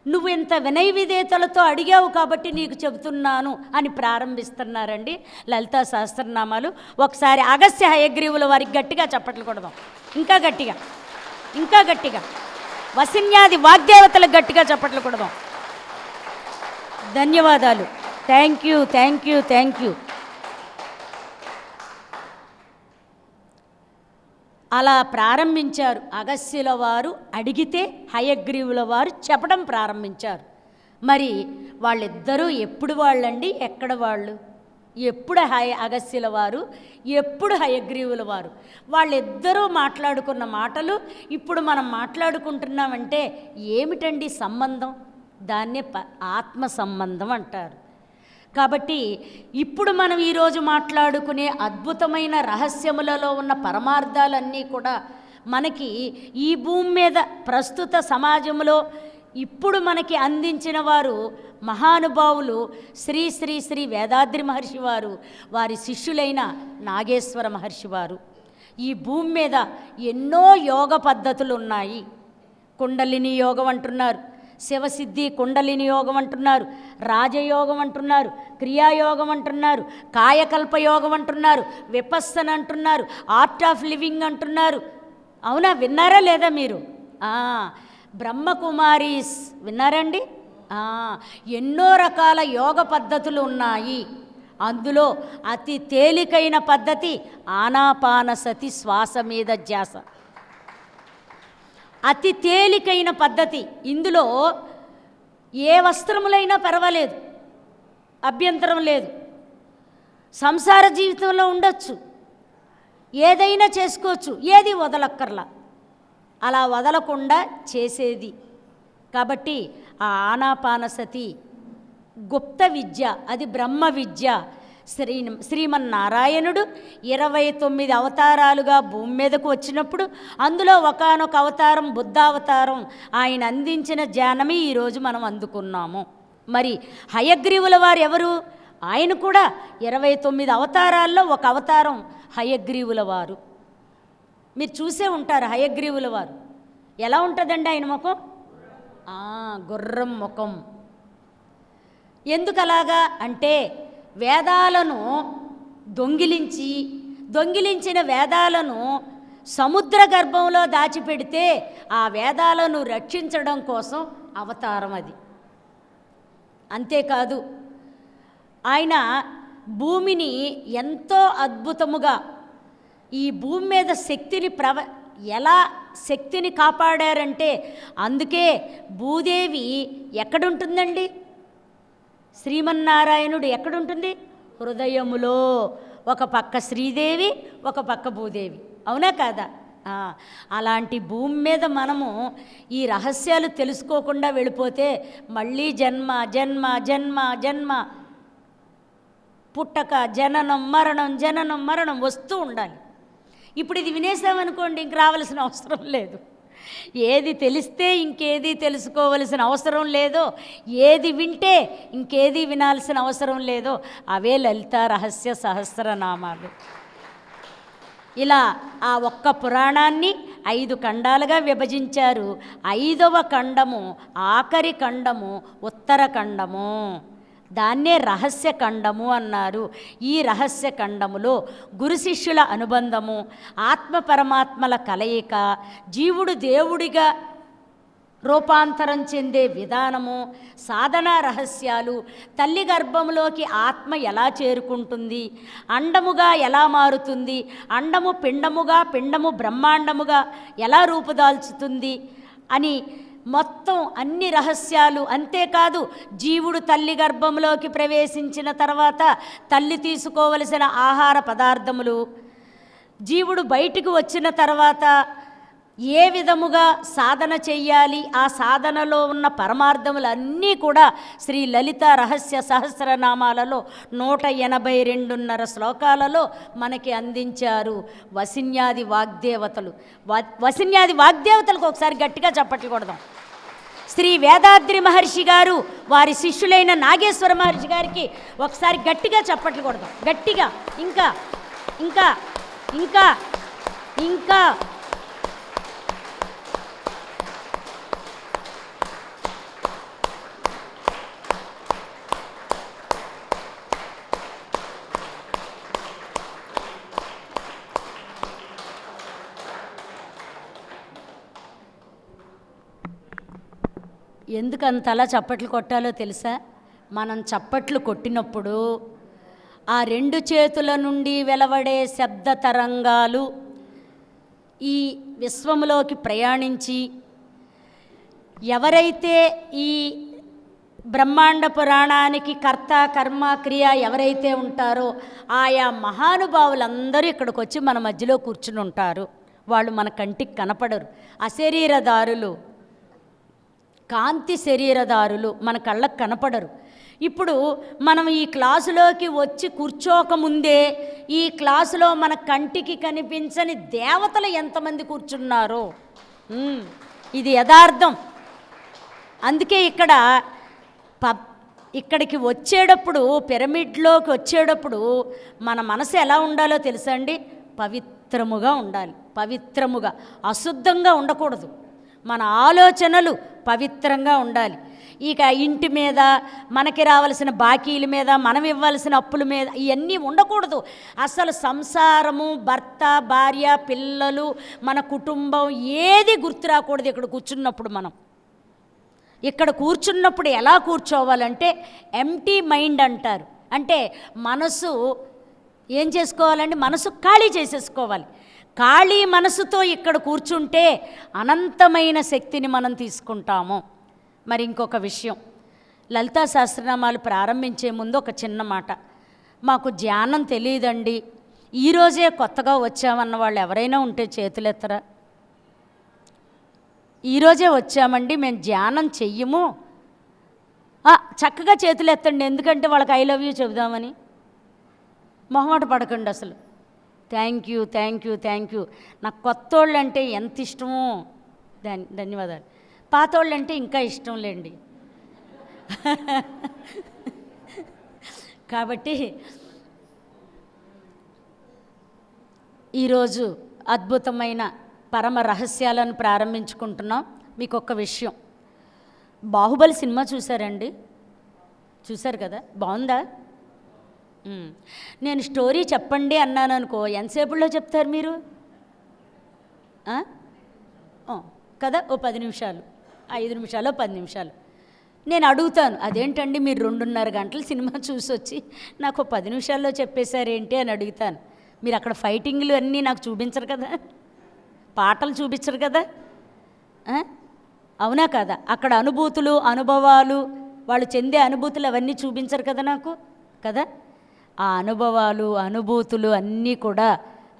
నువ్వు ఇంత వినయ విధేయతలతో అడిగావు కాబట్టి నీకు చెబుతున్నాను అని ప్రారంభిస్తున్నారండి లలితా సహస్రనామాలు. ఒకసారి అగస్త్య హయగ్రీవుల వారికి గట్టిగా చప్పట్లు కొడదాం, ఇంకా గట్టిగా, ఇంకా గట్టిగా. వసిన్యాది వాగ్దేవతలకు గట్టిగా చప్పట్లు కొడదాం. ధన్యవాదాలు. Thank you, thank you, thank you. అలా ప్రారంభించారు. అగస్త్యుల వారు అడిగితే హయగ్రీవుల వారు చెప్పడం ప్రారంభించారు. మరి వాళ్ళిద్దరూ ఎప్పుడు వాళ్ళండి, ఎక్కడ వాళ్ళు? ఎప్పుడు అగస్త్యుల వారు, ఎప్పుడు హయగ్రీవుల వారు. వాళ్ళిద్దరూ మాట్లాడుకున్న మాటలు ఇప్పుడు మనం మాట్లాడుకుంటున్నామంటే ఏమిటండి సంబంధం? దాన్నే ఆత్మ సంబంధం అంటారు. కాబట్టి ఇప్పుడు మనం ఈరోజు మాట్లాడుకునే అద్భుతమైన రహస్యములలో ఉన్న పరమార్థాలన్నీ కూడా మనకి ఈ భూమి మీద ప్రస్తుత సమాజంలో ఇప్పుడు మనకి అందించిన వారు మహానుభావులు శ్రీ శ్రీ శ్రీ వేదాద్రి మహర్షి వారు, వారి శిష్యులైన నాగేశ్వర మహర్షి వారు. ఈ భూమి మీద ఎన్నో యోగ పద్ధతులు ఉన్నాయి. కుండలిని యోగం అంటున్నారు, శివసిద్ధి కుండలిని యోగం అంటున్నారు, రాజయోగం అంటున్నారు, క్రియాయోగం అంటున్నారు, కాయకల్ప యోగం అంటున్నారు, విపස්සన అంటున్నారు, ఆర్ట్ ఆఫ్ లివింగ్ అంటున్నారు. అవునా? విన్నారా లేదా మీరు? బ్రహ్మకుమారీస్ విన్నారండి? ఎన్నో రకాల యోగ పద్ధతులు ఉన్నాయి. అందులో అతి తేలికైన పద్ధతి ఆనాపానసతి, శ్వాస మీద ధ్యాస. అతి తేలికైన పద్ధతి. ఇందులో ఏ వస్త్రములైనా పర్వాలేదు, అభ్యంతరం లేదు. సంసార జీవితంలో ఉండొచ్చు, ఏదైనా చేసుకోవచ్చు, ఏది వదలక్కర్లా. అలా వదలకుండా చేసేది. కాబట్టి ఆ ఆనాపానసతి గుప్త విద్య, అది బ్రహ్మ విద్య. శ్రీమన్నారాయణుడు 29 అవతారాలుగా భూమి మీదకు వచ్చినప్పుడు అందులో ఒకానొక అవతారం బుద్ధావతారం. ఆయన అందించిన జ్ఞానమే ఈరోజు మనం అందుకున్నాము. మరి హయగ్రీవుల వారు ఎవరు? ఆయన కూడా 29 అవతారాల్లో ఒక అవతారం హయగ్రీవుల వారు. మీరు చూసే ఉంటారు హయగ్రీవుల వారు. ఎలా ఉంటుందండి ఆయన ముఖం? గుర్రం ముఖం. ఎందుకు అలాగా అంటే, వేదాలను దొంగిలించిన వేదాలను సముద్ర గర్భంలో దాచిపెడితే ఆ వేదాలను రక్షించడం కోసం అవతారం అది. అంతేకాదు, ఆయన భూమిని ఎంతో అద్భుతముగా ఈ భూమి మీద ఎలా శక్తిని కాపాడారంటే, అందుకే భూదేవి ఎక్కడుంటుందండి? శ్రీమన్నారాయణుడు ఎక్కడుంటుంది? హృదయములో. ఒక పక్క శ్రీదేవి, ఒక పక్క భూదేవి. అవునా కాదా? అలాంటి భూమి మీద మనము ఈ రహస్యాలు తెలుసుకోకుండా వెళ్ళిపోతే మళ్ళీ జన్మ జన్మ జన్మ జన్మ, పుట్టక, జననం మరణం, జననం మరణం వస్తూ ఉండాలి. ఇప్పుడు ఇది వినేసామనుకోండి, ఇంక రావాల్సిన అవసరం లేదు. ఏది తెలిస్తే ఇంకేది తెలుసుకోవలసిన అవసరం లేదో, ఏది వింటే ఇంకేది వినాల్సిన అవసరం లేదో, అవే లలితా రహస్య సహస్రనామాలు. ఇలా ఆ ఒక్క పురాణాన్ని 5 ఖండాలుగా విభజించారు. 5వ ఖండము, ఆఖరి ఖండము ఉత్తరఖండము. దాన్నే రహస్య ఖండము అన్నారు. ఈ రహస్య ఖండములో గురు శిష్యుల అనుబంధము, ఆత్మ పరమాత్మల కలయిక, జీవుడు దేవుడిగా రూపాంతరం చెందే విధానము, సాధనా రహస్యాలు, తల్లి గర్భంలోకి ఆత్మ ఎలా చేరుకుంటుంది, అండముగా ఎలా మారుతుంది, అండము పిండముగా, పిండము బ్రహ్మాండముగా ఎలా రూపుదాల్చుతుంది, అని మొత్తం అన్ని రహస్యాలు. అంతేకాదు జీవుడు తల్లి గర్భంలోకి ప్రవేశించిన తర్వాత తల్లి తీసుకోవలసిన ఆహార పదార్థములు, జీవుడు బయటికి వచ్చిన తర్వాత ఏ విధముగా సాధన చెయ్యాలి, ఆ సాధనలో ఉన్న పరమార్థములన్నీ కూడా శ్రీ లలిత రహస్య సహస్రనామాలలో 182.5 శ్లోకాలలో మనకి అందించారు వసిన్యాది వాగ్దేవతలు. వసిన్యాది వాగ్దేవతలకు ఒకసారి గట్టిగా చప్పట్లు కొడదాం. శ్రీ వేదాద్రి మహర్షి గారు వారి శిష్యులైన నాగేశ్వర మహర్షి గారికి ఒకసారి గట్టిగా చప్పట్లు కొడదాం. గట్టిగా ఇంకా ఇంకా ఇంకా ఇంకా ఎందుకంతలా చప్పట్లు కొట్టాలో తెలుసా? మనం చప్పట్లు కొట్టినప్పుడు ఆ 2 చేతుల నుండి వెలువడే శబ్ద తరంగాలు ఈ విశ్వంలోకి ప్రయాణించి ఎవరైతే ఈ బ్రహ్మాండ పురాణానికి కర్త కర్మ క్రియ ఎవరైతే ఉంటారో ఆయా మహానుభావులందరూ ఇక్కడికి వచ్చి మన మధ్యలో కూర్చుని ఉంటారు. వాళ్ళు మన కంటికి కనపడరు, అశరీరదారులు, కాంతి శరీరదారులు, మన కళ్ళకు కనపడరు. ఇప్పుడు మనం ఈ క్లాసులోకి వచ్చి కూర్చోకముందే ఈ క్లాసులో మన కంటికి కనిపించని దేవతలు ఎంతమంది కూర్చున్నారో ఇది యథార్థం. అందుకే ఇక్కడికి వచ్చేటప్పుడు, పిరమిడ్లోకి వచ్చేటప్పుడు మన మనసు ఎలా ఉండాలో తెలుసా అండి? పవిత్రముగా ఉండాలి. పవిత్రముగా, అశుద్ధంగా ఉండకూడదు. మన ఆలోచనలు పవిత్రంగా ఉండాలి. ఇక ఇంటి మీద, మనకి రావాల్సిన బాకీల మీద, మనం ఇవ్వాల్సిన అప్పుల మీద ఇవన్నీ ఉండకూడదు. అసలు సంసారము, భర్త, భార్య, పిల్లలు, మన కుటుంబం ఏది గుర్తు రాకూడదు. ఇక్కడ కూర్చున్నప్పుడు ఎలా కూర్చోవాలంటే ఎంప్టీ మైండ్ అంటారు. అంటే మనసు ఏం చేసుకోవాలండి? మనసు ఖాళీ చేసేసుకోవాలి. ఖాళీ మనసుతో ఇక్కడ కూర్చుంటే అనంతమైన శక్తిని మనం తీసుకుంటాము. మరి ఇంకొక విషయం, లలితా సహస్రనామాలు ప్రారంభించే ముందు ఒక చిన్న మాట. మాకు ధ్యానం తెలియదండి, ఈరోజే కొత్తగా వచ్చామన్న వాళ్ళు ఎవరైనా ఉంటే చేతులెత్తరా? ఈరోజే వచ్చామండి, మేము ధ్యానం చెయ్యము, చక్కగా చేతులు ఎత్తండి. ఎందుకంటే వాళ్ళకి ఐ లవ్ యూ చెబుదామని. మొహమాట పడకండి అసలు. Thank you thank you thank you. నాకు కొత్త వాళ్ళు అంటే ఎంత ఇష్టమో, ధన్యవాదాలు. పాతోళ్ళు అంటే ఇంకా ఇష్టం లేండి. కాబట్టి ఈరోజు అద్భుతమైన పరమ రహస్యాలను ప్రారంభించుకుంటున్నాం. మీకు ఒక్క విషయం, బాహుబలి సినిమా చూసారండి? చూశారు కదా, బాగుందా? నేను స్టోరీ చెప్పండి అన్నాను అనుకో, ఎంతసేపులో చెప్తారు మీరు కదా? ఓ 10 నిమిషాలు, 5 నిమిషాలు, 10 నిమిషాలు. నేను అడుగుతాను, అదేంటండి మీరు 2.5 గంటలు సినిమా చూసి వచ్చి నాకు 10 నిమిషాల్లో చెప్పేశారేంటి అని అడుగుతాను. మీరు అక్కడ ఫైటింగ్లు అన్నీ నాకు చూపించరు కదా, పాటలు చూపించరు కదా, అవునా కదా? అక్కడ అనుభూతులు, అనుభవాలు, వాళ్ళు చెందే అనుభూతులు అవన్నీ చూపించరు కదా నాకు, కదా? ఆ అనుభవాలు, అనుభూతులు అన్నీ కూడా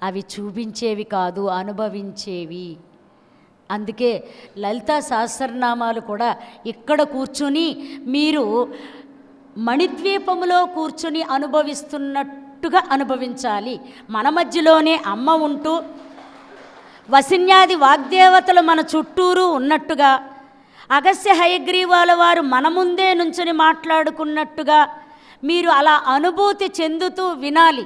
అవి చూపించేవి కాదు, అనుభవించేవి. అందుకే లలితా సహస్రనామాలు కూడా ఇక్కడ కూర్చుని మీరు మణిద్వీపములో కూర్చుని అనుభవిస్తున్నట్టుగా అనుభవించాలి. మన మధ్యలోనే అమ్మ ఉంటూ వసిన్యాది వాగ్దేవతలు మన చుట్టూరు ఉన్నట్టుగా, అగస్త్య హయగ్రీవాల వారు మన ముందే నుంచుని మాట్లాడుకున్నట్టుగా మీరు అలా అనుభూతి చెందుతూ వినాలి.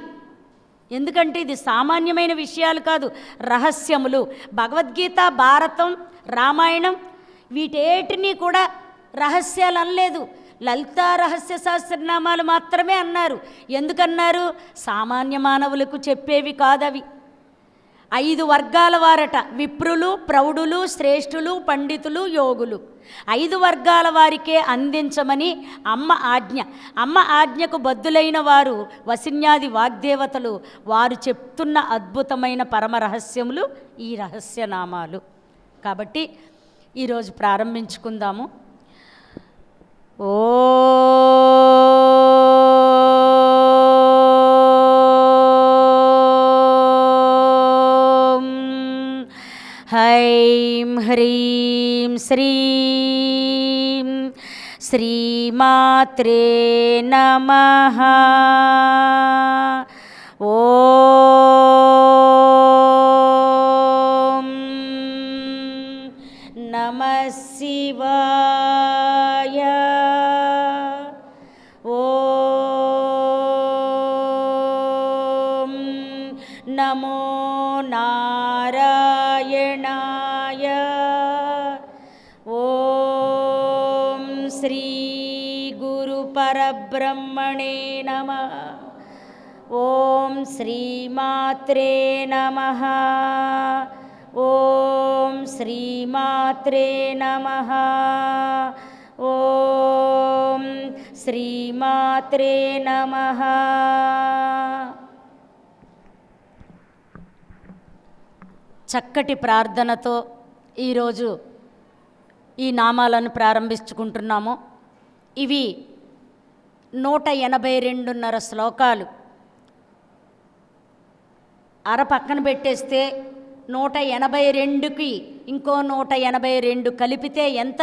ఎందుకంటే ఇది సామాన్యమైన విషయాలు కాదు, రహస్యములు. భగవద్గీత, భారతం, రామాయణం వీటేటిని కూడా రహస్యాలు అనలేదు, లలితా రహస్య సహస్రనామాలు మాత్రమే అన్నారు. ఎందుకన్నారు? సామాన్య మానవులకు చెప్పేవి కాదవి. 5 వర్గాల వారట, విప్రులు, ప్రౌఢులు, శ్రేష్ఠులు, పండితులు, యోగులు. 5 వర్గాల వారికే అందించమని అమ్మ ఆజ్ఞ. అమ్మ ఆజ్ఞకు బద్దులైన వారు వసిన్యాది వాగ్దేవతలు. వారు చెప్తున్న అద్భుతమైన పరమ రహస్యములు ఈ రహస్యనామాలు. కాబట్టి ఈరోజు ప్రారంభించుకుందాము. ఓ హైం హ్రీం శ్రీం శ్రీమాత్రే నమః. ఓం నమః శివాయ. ఓం నమో నారాయణాయ. ఓం శ్రీ గురు పరబ్రహ్మణే నమః. ఓం శ్రీమాత్రే నమః. ఓం శ్రీమాత్రే నమః. ఓం శ్రీమాత్రే నమః. చక్కటి ప్రార్థనతో ఈరోజు ఈ నామాలను ప్రారంభించుకుంటున్నాము. ఇవి 182.5 శ్లోకాలు. అర పక్కన పెట్టేస్తే 182కి ఇంకో 182 కలిపితే ఎంత?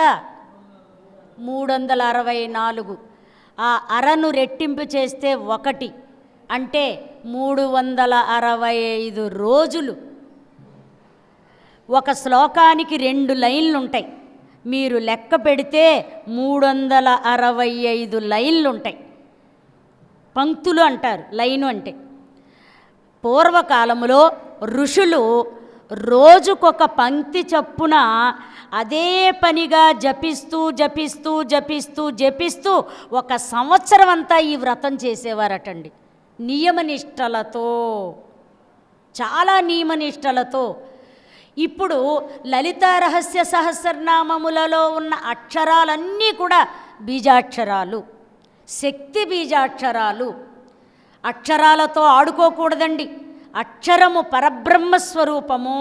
364. ఆ అరను రెట్టింపు చేస్తే 1 అంటే 365 రోజులు. ఒక శ్లోకానికి 2 లైన్లు ఉంటాయి. మీరు లెక్క పెడితే 365 లైన్లు ఉంటాయి. పంక్తులు అంటారు లైను అంటే. పూర్వకాలములో ఋషులు రోజుకొక పంక్తి చొప్పున అదే పనిగా జపిస్తూ జపిస్తూ జపిస్తూ జపిస్తూ 1 సంవత్సరం అంతా ఈ వ్రతం చేసేవారటండి. నియమనిష్టలతో, చాలా నియమనిష్టలతో. ఇప్పుడు లలితా రహస్య సహస్రనామములలో ఉన్న అక్షరాలన్నీ కూడా బీజాక్షరాలు, శక్తి బీజాక్షరాలు. అక్షరాలతో ఆడుకోకూడదండి. అక్షరము పరబ్రహ్మస్వరూపము.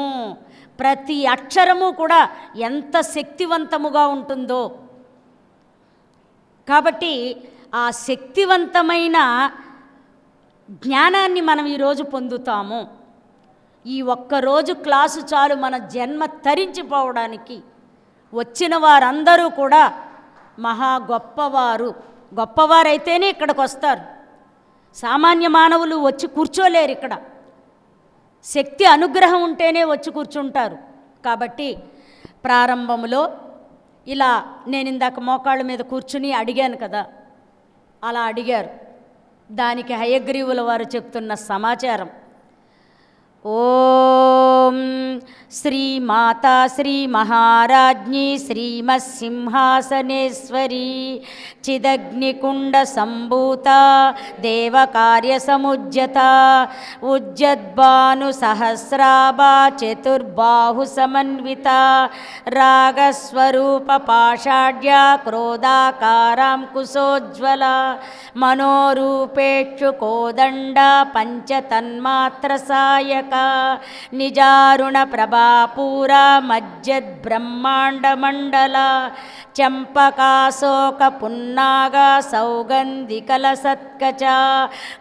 ప్రతి అక్షరము కూడా ఎంత శక్తివంతముగా ఉంటుందో. కాబట్టి ఆ శక్తివంతమైన జ్ఞానాన్ని మనం ఈరోజు పొందుతాము. ఈ ఒక్కరోజు క్లాసు చాలు మన జన్మ తరించిపోవడానికి. వచ్చిన వారందరూ కూడా మహా గొప్పవారు. గొప్పవారైతేనే ఇక్కడికి వస్తారు. సామాన్య మానవులు వచ్చి కూర్చోలేరు ఇక్కడ. శక్తి అనుగ్రహం ఉంటేనే వచ్చి కూర్చుంటారు. కాబట్టి ప్రారంభంలో ఇలా నేను ఇందాక మోకాళ్ళ మీద కూర్చుని అడిగాను కదా, అలా అడిగారు. దానికి హయగ్రీవుల వారు చెప్తున్న సమాచారం. ఓం శ్రీ మాతా శ్రీ మహారాజ్ఞి శ్రీమత్సింహాసనేశ్వరి చిదగ్నికుండ సంభూత దేవకార్య సముజ్యత ఉజ్జద్భాను సహస్రాభా చతుర్బాహు సమన్విత రాగస్వరూప పాషాఢ్య క్రోధాకారాం కుశోజ్వల మనోరూపేక్షు కోదండ పంచతన్మాత్ర సాయక నిజారుణ ప్రభాపూర మజ్జద్ బ్రహ్మాండ మండల చంపకాశోక పున్నాగ సౌగంధికల సత్కచ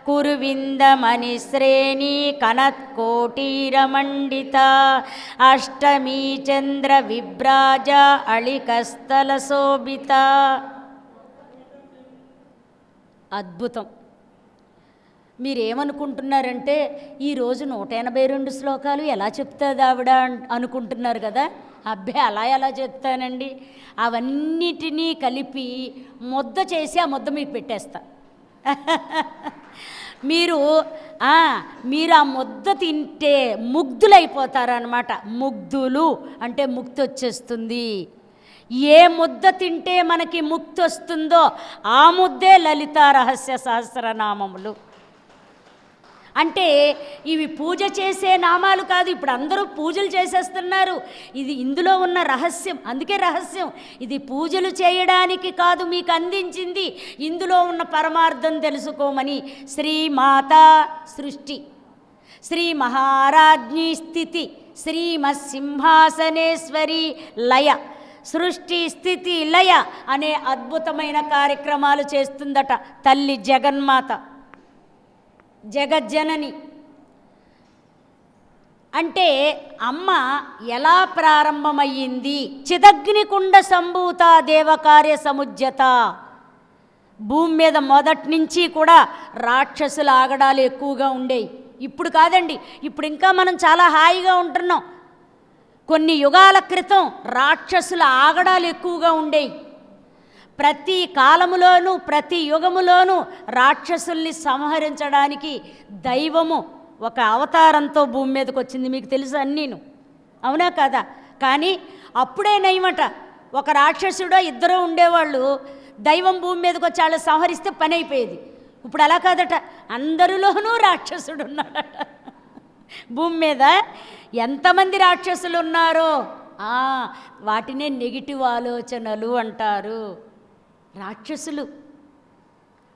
కురువిందమణి శ్రేణి కనత్కోటీరమండిత అష్టమీ చంద్ర విభ్రాజ అళికస్థల శోభిత. అద్భుతం. మీరేమనుకుంటున్నారంటే ఈరోజు 182 శ్లోకాలు ఎలా చెప్తుంది ఆవిడ అనుకుంటున్నారు కదా. అబ్బే అలా ఎలా చెప్తానండి. అవన్నిటినీ కలిపి ముద్ద చేసి ఆ ముద్ద మీకు పెట్టేస్తా. మీరు ఆ ముద్ద తింటే ముగ్ధులైపోతారనమాట. ముగ్ధులు అంటే ముక్తి వచ్చేస్తుంది. ఏ ముద్ద తింటే మనకి ముక్తి వస్తుందో ఆ ముద్దే లలితా రహస్య సహస్రనామములు. అంటే ఇవి పూజ చేసే నామాలు కాదు. ఇప్పుడు అందరూ పూజలు చేసేస్తున్నారు. ఇది ఇందులో ఉన్న రహస్యం. అందుకే రహస్యం. ఇది పూజలు చేయడానికి కాదు మీకు అందించింది, ఇందులో ఉన్న పరమార్థం తెలుసుకోమని. శ్రీమాతా సృష్టి, శ్రీ మహారాజ్ఞి స్థితి, శ్రీమత్సింహాసనేశ్వరి లయ. సృష్టి స్థితి లయ అనే అద్భుతమైన కార్యక్రమాలు చేస్తుందట తల్లి జగన్మాత, జగజ్జనని. అంటే అమ్మ ఎలా ప్రారంభమయ్యింది? చిదగ్నికుండ సంభూత దేవకార్య సముజ్జత. భూమి మీద మొదటి నుంచి కూడా రాక్షసుల ఆగడాలు ఎక్కువగా ఉండేవి. ఇప్పుడు కాదండి, ఇప్పుడు ఇంకా మనం చాలా హాయిగా ఉంటున్నాం. కొన్ని యుగాల క్రితం రాక్షసుల ఆగడాలు ఎక్కువగా ఉండేవి. ప్రతి కాలములోనూ ప్రతి యుగములోనూ రాక్షసుల్ని సంహరించడానికి దైవము ఒక అవతారంతో భూమి మీదకి వచ్చింది. మీకు తెలుసు అన్నీను, అవునా కదా? కానీ అప్పుడే నయమట, ఒక రాక్షసుడో ఇద్దరో ఉండేవాళ్ళు, దైవం భూమి మీదకి వచ్చి వాళ్ళు సంహరిస్తే పని అయిపోయేది. ఇప్పుడు అలా కాదట, అందరిలోనూ రాక్షసుడు ఉన్నాడట. భూమి మీద ఎంతమంది రాక్షసులు ఉన్నారో వాటినే నెగిటివ్ ఆలోచనలు అంటారు. రాక్షసులు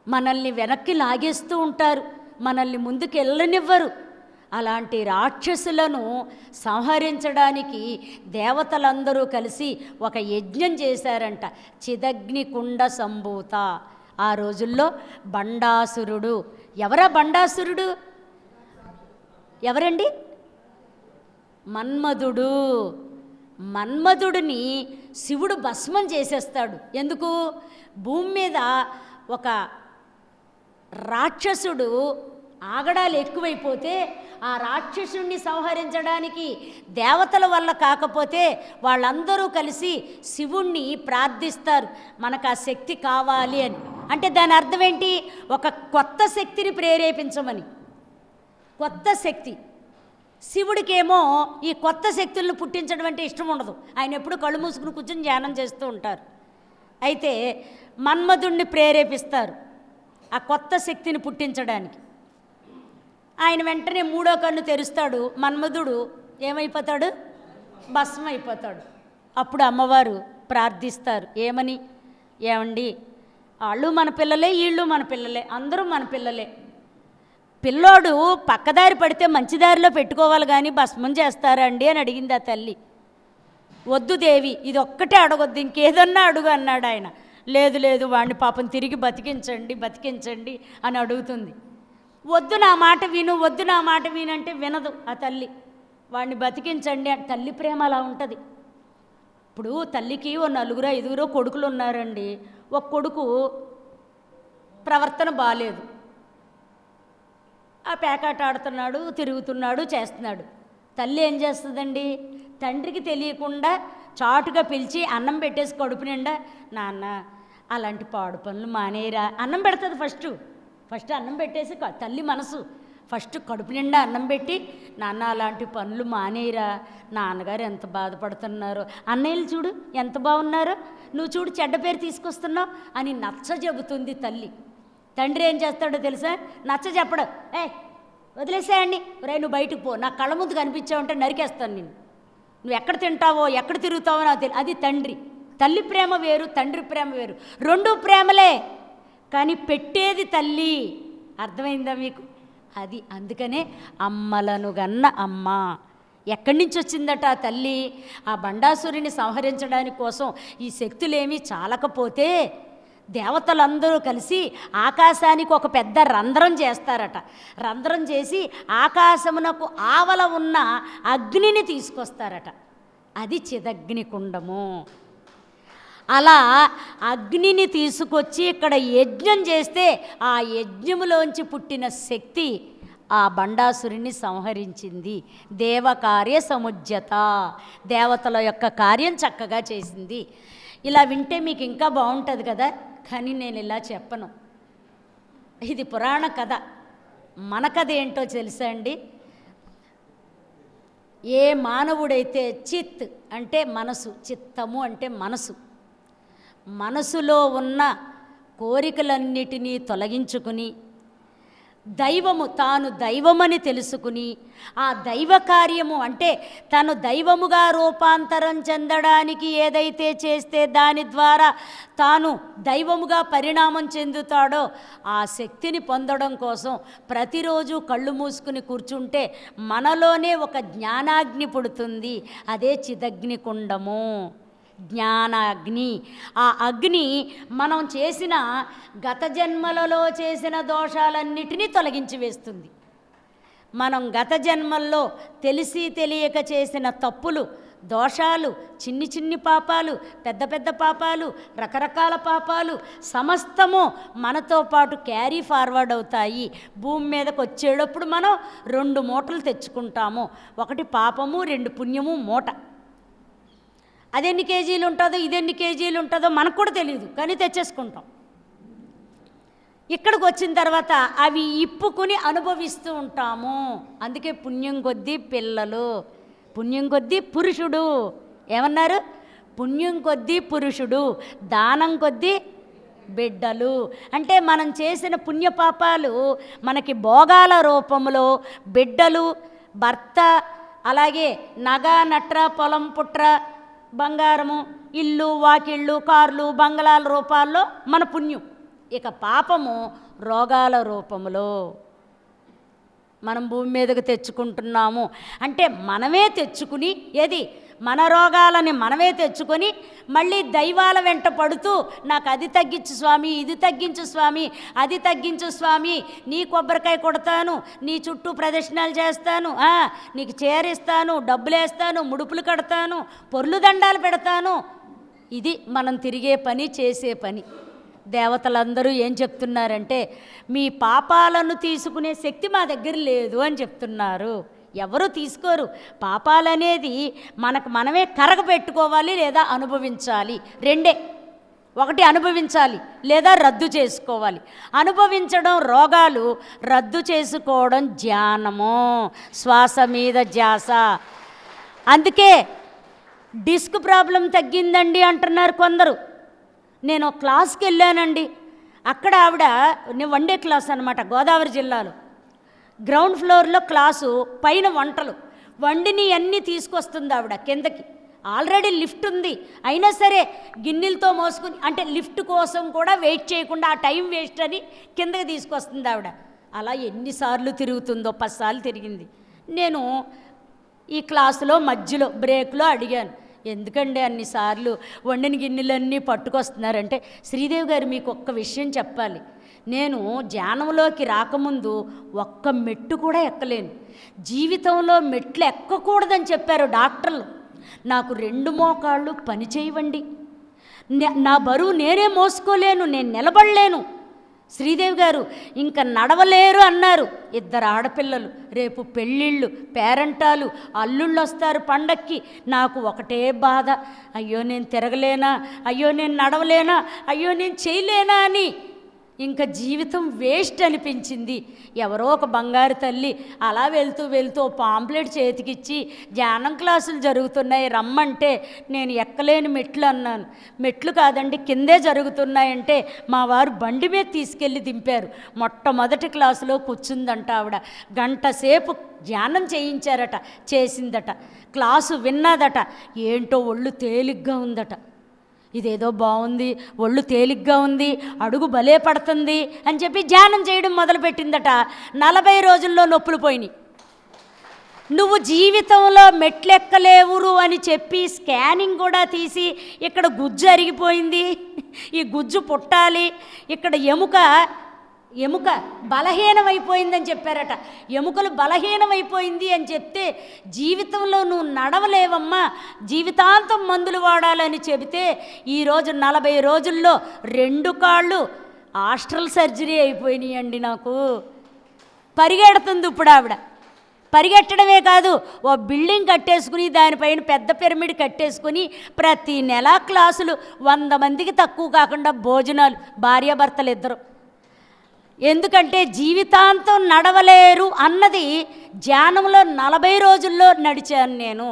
మనల్ని వెనక్కి లాగేస్తూ ఉంటారు, మనల్ని ముందుకు వెళ్ళనివ్వరు. అలాంటి రాక్షసులను సంహరించడానికి దేవతలందరూ కలిసి ఒక యజ్ఞం చేశారంట, చిదగ్నికుండ సంభూత. ఆ రోజుల్లో బండాసురుడు. ఎవరా బండాసురుడు? ఎవరండి? మన్మధుడు. మన్మధుడిని శివుడు భస్మం చేసేస్తాడు. ఎందుకు? భూమి మీద ఒక రాక్షసుడు ఆగడాలు ఎక్కువైపోతే ఆ రాక్షసుణ్ణి సంహరించడానికి దేవతల వల్ల కాకపోతే వాళ్ళందరూ కలిసి శివుణ్ణి ప్రార్థిస్తారు, మనకు ఆ శక్తి కావాలి అని. అంటే దాని అర్థం ఏంటి? ఒక కొత్త శక్తిని ప్రేరేపించమని. కొత్త శక్తి. శివుడికేమో ఈ కొత్త శక్తులను పుట్టించడం అంటే ఇష్టం ఉండదు. ఆయన ఎప్పుడు కళ్ళు మూసుకుని కూర్చొని ధ్యానం చేస్తూ ఉంటారు. అయితే మన్మధుణ్ణి ప్రేరేపిస్తారు ఆ కొత్త శక్తిని పుట్టించడానికి. ఆయన వెంటనే మూడో కన్ను తెరుస్తాడు. మన్మధుడు ఏమైపోతాడు? భస్మం అయిపోతాడు. అప్పుడు అమ్మవారు ప్రార్థిస్తారు ఏమని? ఏమండి, వాళ్ళు మన పిల్లలే, వీళ్ళు మన పిల్లలే, అందరూ మన పిల్లలే. పిల్లోడు పక్కదారి పడితే మంచి దారిలో పెట్టుకోవాలి కానీ భస్మం చేస్తారండి అని అడిగింది ఆ తల్లి. వద్దు దేవి, ఇది ఒక్కటే అడగొద్దు, ఇంకేదన్నా అడుగు అన్నాడు ఆయన. లేదు లేదు, వాడిని పాపం తిరిగి బతికించండి అని అడుగుతుంది. వద్దు నా మాట విను, వద్దు నా మాట వినంటే వినదు ఆ తల్లి. వాడిని బతికించండి అంటే తల్లి ప్రేమ అలా ఉంటుంది. ఇప్పుడు తల్లికి ఓ 4-5 కొడుకులు ఉన్నారండి. ఒక కొడుకు ప్రవర్తన బాలేదు, ఆ పేకాట ఆడుతున్నాడు, తిరుగుతున్నాడు, చేస్తున్నాడు. తల్లి ఏం చేస్తుందండి? తండ్రికి తెలియకుండా చాటుగా పిలిచి అన్నం పెట్టేసి కడుపు నిండా, నాన్న అలాంటి పాడు పనులు మానేరా అన్నం పెడుతుంది. ఫస్ట్ అన్నం పెట్టేసి తల్లి మనసు ఫస్ట్ కడుపు నిండా అన్నం పెట్టి, నాన్న అలాంటి పనులు మానేరా, నాన్నగారు ఎంత బాధపడుతున్నారో, అన్నయ్యలు చూడు ఎంత బాగున్నారో, నువ్వు చూడు చెడ్డ పేరు తీసుకొస్తున్నావు అని నచ్చ చెబుతుంది తల్లి. తండ్రి ఏం చేస్తాడో తెలుసా? నచ్చ చెప్పడు. వదిలేసేయండి, రే నువ్వు బయటకు పో, నా కళ్ళ ముందు కనిపించావంటే నరికేస్తాను నిన్ను, నువ్వు ఎక్కడ తింటావో ఎక్కడ తిరుగుతావో నాకు తెలియదు. అది తండ్రి. తల్లి ప్రేమ వేరు, తండ్రి ప్రేమ వేరు, రెండు ప్రేమలే, కానీ పెట్టేది తల్లి. అర్థమైందా మీకు? అది అందుకనే అమ్మలను గన్న అమ్మ. ఎక్కడి నుంచి వచ్చిందట ఆ తల్లి? ఆ బండాసురుని సంహరించడానికి కోసం ఈ శక్తులేమీ చాలకపోతే దేవతలందరూ కలిసి ఆకాశానికి ఒక పెద్ద రంధ్రం చేస్తారట. రంధ్రం చేసి ఆకాశమునకు ఆవల ఉన్న అగ్నిని తీసుకొస్తారట. అది చిదగ్నికుండము. అలా అగ్నిని తీసుకొచ్చి ఇక్కడ యజ్ఞం చేస్తే ఆ యజ్ఞములోంచి పుట్టిన శక్తి ఆ బండాసురుని సంహరించింది. దేవకార్య సముజ్జత, దేవతల యొక్క కార్యం చక్కగా చేసింది. ఇలా వింటే మీకు ఇంకా బాగుంటుంది కదా, కానీ నేను ఇలా చెప్పను. ఇది పురాణ కథ. మన కథ ఏంటో తెలుసా అండి? ఏ మానవుడైతే చిత్ అంటే మనసు, చిత్తము అంటే మనసు, మనసులో ఉన్న కోరికలన్నిటినీ తొలగించుకుని దైవము, తాను దైవమని తెలుసుకుని ఆ దైవ కార్యము అంటే తను దైవముగా రూపాంతరం చెందడానికి ఏదైతే చేస్తే దాని ద్వారా తాను దైవముగా పరిణామం చెందుతాడో ఆ శక్తిని పొందడం కోసం ప్రతిరోజు కళ్ళు మూసుకుని కూర్చుంటే మనలోనే ఒక జ్ఞానాగ్ని పుడుతుంది. అదే చిదగ్నికుండము. జ్ఞానాగ్ని. ఆ అగ్ని మనం చేసిన గత జన్మలలో చేసిన దోషాలన్నిటినీ తొలగించి వేస్తుంది. మనం గత జన్మల్లో తెలిసి తెలియక చేసిన తప్పులు, దోషాలు, చిన్ని చిన్ని పాపాలు, పెద్ద పెద్ద పాపాలు, రకరకాల పాపాలు సమస్తము మనతో పాటు క్యారీ ఫార్వర్డ్ అవుతాయి. భూమి మీదకి వచ్చేటప్పుడు మనం 2 మూటలు తెచ్చుకుంటాము. 1 పాపము, 2 పుణ్యము మూట. అదెన్ని కేజీలు ఉంటుందో ఇదెన్ని కేజీలు ఉంటుందో మనకు కూడా తెలియదు, కానీ తెచ్చేసుకుంటాం. ఇక్కడికి వచ్చిన తర్వాత అవి ఇప్పుకుని అనుభవిస్తూ ఉంటాము. అందుకే పుణ్యం కొద్దీ పిల్లలు, పుణ్యం కొద్దీ పురుషుడు. ఏమన్నారు? పుణ్యం కొద్దీ పురుషుడు, దానం కొద్దీ బిడ్డలు. అంటే మనం చేసిన పుణ్యపాపాలు మనకి భోగాల రూపంలో బిడ్డలు, భర్త, అలాగే నగ నట్ర, పొలం పుట్ర, బంగారము, ఇల్లు వాకిళ్ళు, కార్లు, బంగళాల రూపాల్లో మన పుణ్యం. ఇక పాపము రోగాల రూపంలో మనం భూమి మీదకు తెచ్చుకుంటున్నాము. అంటే మనమే తెచ్చుకుని, ఏది మన రోగాలని మనమే తెచ్చుకొని మళ్ళీ దైవాల వెంట పడుతూ, నాకు అది తగ్గించు స్వామి, ఇది తగ్గించు స్వామి, అది తగ్గించు స్వామి, నీ కొబ్బరికాయ కొడతాను, నీ చుట్టూ ప్రదక్షిణాలు చేస్తాను, నీకు చేరిస్తాను, డబ్బులు వేస్తాను, ముడుపులు కడతాను, పొర్లు దండాలు పెడతాను. ఇది మనం తిరిగే పని, చేసే పని. దేవతలందరూ ఏం చెప్తున్నారంటే, మీ పాపాలను తీసుకునే శక్తి మా దగ్గర లేదు అని చెప్తున్నారు. ఎవరు తీసుకోరు. పాపాలనేది మనకు మనమే కరగబెట్టుకోవాలి లేదా అనుభవించాలి. 2. 1 అనుభవించాలి లేదా రద్దు చేసుకోవాలి. అనుభవించడం రోగాలు, రద్దు చేసుకోవడం ధ్యానము, శ్వాస మీద ధ్యాస. అందుకే డిస్క్ ప్రాబ్లం తగ్గిందండి అంటున్నారు కొందరు. నేను క్లాస్కి వెళ్ళానండి, అక్కడ ఆవిడ, నేను 1 డే క్లాస్ అనమాట, గోదావరి జిల్లాలో గ్రౌండ్ ఫ్లోర్లో క్లాసు, పైన వంటలు వండిని అన్నీ తీసుకొస్తుంది ఆవిడ కిందకి. ఆల్రెడీ లిఫ్ట్ ఉంది, అయినా సరే గిన్నెలతో మోసుకుని, అంటే లిఫ్ట్ కోసం కూడా వెయిట్ చేయకుండా ఆ టైం వేస్ట్ అని కిందకి తీసుకొస్తుంది ఆవిడ. అలా ఎన్నిసార్లు తిరుగుతుందో, 10 సార్లు తిరిగింది. నేను ఈ క్లాసులో మధ్యలో బ్రేక్లో అడిగాను, ఎందుకండి అన్నిసార్లు వండిన గిన్నెలన్నీ పట్టుకొస్తున్నారంటే, శ్రీదేవి గారు మీకు ఒక్క విషయం చెప్పాలి, నేను ధ్యానంలోకి రాకముందు ఒక్క మెట్టు కూడా ఎక్కలేను. జీవితంలో మెట్లు ఎక్కకూడదని చెప్పారు డాక్టర్లు. నాకు 2 మోకాళ్ళు పని చేయవండి, నా బరువు నేనే మోసుకోలేను, నేను నిలబడలేను. శ్రీదేవి గారు ఇంకా నడవలేరు అన్నారు. 2 ఆడపిల్లలు, రేపు పెళ్ళిళ్ళు, పేరంటాలు, అల్లుళ్ళు వస్తారు పండక్కి. నాకు ఒకటే బాధ, అయ్యో నేను తిరగలేనా, అయ్యో నేను నడవలేనా, అయ్యో నేను చేయలేనా అని ఇంకా జీవితం వేస్ట్ అనిపించింది. ఎవరో ఒక బంగారు తల్లి అలా వెళ్తూ వెళ్తూ పాంప్లెట్ చేతికిచ్చి, ధ్యానం క్లాసులు జరుగుతున్నాయి రమ్మంటే, నేను ఎక్కలేని మెట్లు అన్నాను. మెట్లు కాదండి, కిందే జరుగుతున్నాయంటే మా వారు బండి మీద తీసుకెళ్ళి దింపారు. మొట్టమొదటి క్లాసులో కూర్చుందంట ఆవిడ, 1 గంట సేపు ధ్యానం చేయించారట, చేసిందట, క్లాసు విన్నదట. ఏంటో ఒళ్ళు తేలిగ్గా ఉందట. ఇదేదో బాగుంది, ఒళ్ళు తేలిగ్గా ఉంది, అడుగు భలే పడుతుంది అని చెప్పి ధ్యానం చేయడం మొదలుపెట్టిందట. 40 రోజుల్లో నొప్పులు పోయినాయి. నువ్వు జీవితంలో మెట్లెక్కలేవురు అని చెప్పి స్కానింగ్ కూడా తీసి, ఇక్కడ గుజ్జు అరిగిపోయింది, ఈ గుజ్జు పుట్టాలి, ఇక్కడ ఎముక బలహీనమైపోయిందని చెప్పారట. ఎముకలు బలహీనమైపోయింది అని చెప్తే, జీవితంలో నువ్వు నడవలేవమ్మా, జీవితాంతం మందులు వాడాలని చెబితే, ఈరోజు 40 రోజుల్లో 2 కాళ్ళు ఆస్ట్రల్ సర్జరీ అయిపోయినాయండి. నాకు పరిగెడుతుంది ఇప్పుడు ఆవిడ. పరిగెట్టడమే కాదు, ఓ బిల్డింగ్ కట్టేసుకుని దానిపైన పెద్ద పిరమిడ్ కట్టేసుకుని ప్రతి నెల క్లాసులు, 100 మందికి తక్కువ కాకుండా భోజనాలు, భార్యాభర్తలు 2. ఎందుకంటే జీవితాంతం నడవలేరు అన్నది ధ్యానంలో 40 రోజుల్లో నడిచాను, నేను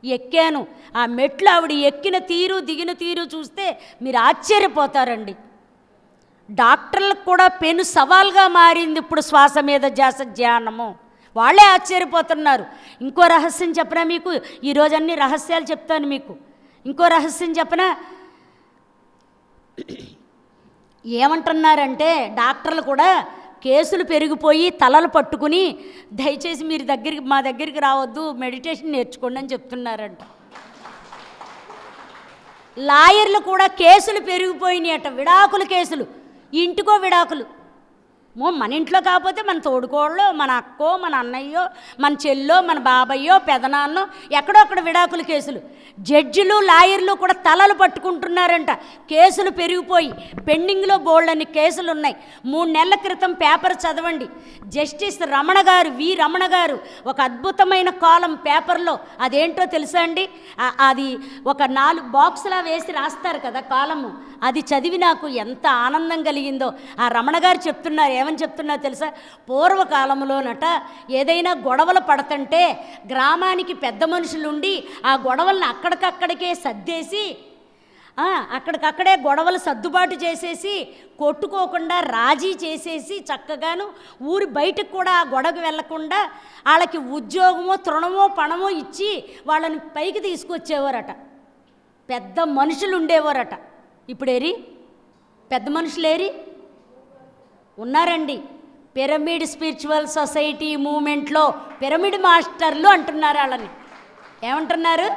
ఎక్కాను. ఆ మెట్లు ఆవిడ ఎక్కిన తీరు, దిగిన తీరు చూస్తే మీరు ఆశ్చర్యపోతారండి. డాక్టర్లకు కూడా పెను సవాల్గా మారింది ఇప్పుడు శ్వాస మీద ధ్యాస ధ్యానము. వాళ్ళే ఆశ్చర్యపోతున్నారు. ఇంకో రహస్యం చెప్పనా మీకు, ఈరోజు అన్ని రహస్యాలు చెప్తాను మీకు. ఇంకో రహస్యం చెప్పనా, ఏమంటున్నారంటే డాక్టర్లు కూడా కేసులు పెరిగిపోయి తలలు పట్టుకుని, దయచేసి మీరు మా దగ్గరికి రావద్దు, మెడిటేషన్ నేర్చుకోండి అని చెప్తున్నారంట. లాయర్లు కూడా కేసులు పెరిగిపోయినాయట, విడాకుల కేసులు. ఇంటికో విడాకులు. మన ఇంట్లో కాకపోతే మన తోడుకోళ్ళో, మన అక్కో, మన అన్నయ్యో, మన చెల్లో, మన బాబయ్యో, పెదనాన్నో, ఎక్కడో అక్కడ విడాకుల కేసులు. జడ్జిలు లాయర్లు కూడా తలలు పట్టుకుంటున్నారంట, కేసులు పెరిగిపోయి. పెండింగ్లో బోల్డన్ని కేసులు ఉన్నాయి. 3 నెలల క్రితం పేపర్ చదవండి. జస్టిస్ రమణ గారు, రమణ గారు ఒక అద్భుతమైన కాలం పేపర్లో. అదేంటో తెలుసా అండి? అది ఒక 4 బాక్సులా వేసి రాస్తారు కదా కాలము. అది చదివి నాకు ఎంత ఆనందం కలిగిందో. ఆ రమణ గారు చెప్తున్నారు, ఏమని చెప్తున్నా తెలుసా? పూర్వకాలంలోనట ఏదైనా గొడవలు పడుతుంటే గ్రామానికి పెద్ద మనుషులుండి ఆ గొడవలను అక్కడికక్కడికే సర్దేసి, అక్కడికక్కడే గొడవలు సర్దుబాటు చేసేసి, కొట్టుకోకుండా రాజీ చేసేసి, చక్కగాను ఊరి బయటకు కూడా ఆ గొడవకు వెళ్లకుండా వాళ్ళకి ఉద్యోగమో తృణమో పణమో ఇచ్చి వాళ్ళని పైకి తీసుకొచ్చేవారట. పెద్ద మనుషులు ఉండేవారట. ఇప్పుడేరి పెద్ద మనుషులేరి ఉన్నారండి. పిరమిడ్ స్పిరిచువల్ సొసైటీ మూమెంట్లో పిరమిడ్ మాస్టర్లు అంటున్నారు వాళ్ళని. ఏమంటున్నారు?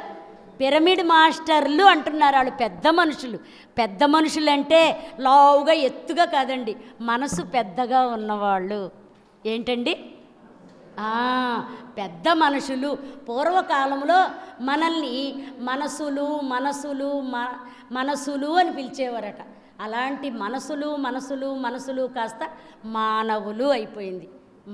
పిరమిడ్ మాస్టర్లు అంటున్నారు. వాళ్ళు పెద్ద మనుషులు. పెద్ద మనుషులు అంటే లావుగా ఎత్తుగా కాదండి, మనసు పెద్దగా ఉన్నవాళ్ళు. ఏంటండి? పెద్ద మనుషులు. పూర్వకాలంలో మనల్ని మనసులు మనసులు మనసులు అని పిలిచేవారట. అలాంటి మనసులు మనసులు మనసులు కాస్త మానవులు అయిపోయింది.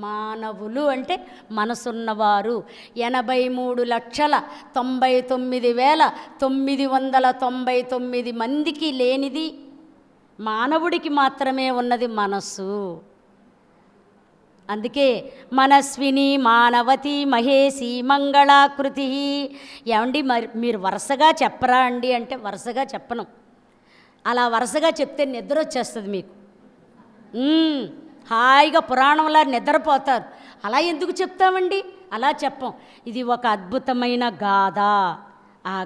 మానవులు అంటే మనసున్నవారు. 83,99,999 మందికి లేనిది మానవుడికి మాత్రమే ఉన్నది మనస్సు. అందుకే మనస్విని మానవతి మహేసి మంగళాకృతి. ఏమండి మీరు వరుసగా చెప్పరా అండి అంటే వరుసగా చెప్పను. అలా వరుసగా చెప్తే నిద్ర వచ్చేస్తుంది మీకు. హాయిగా పురాణంలా నిద్రపోతారు. అలా ఎందుకు చెప్తామండి? అలా చెప్పం. ఇది ఒక అద్భుతమైన గాథ. ఆ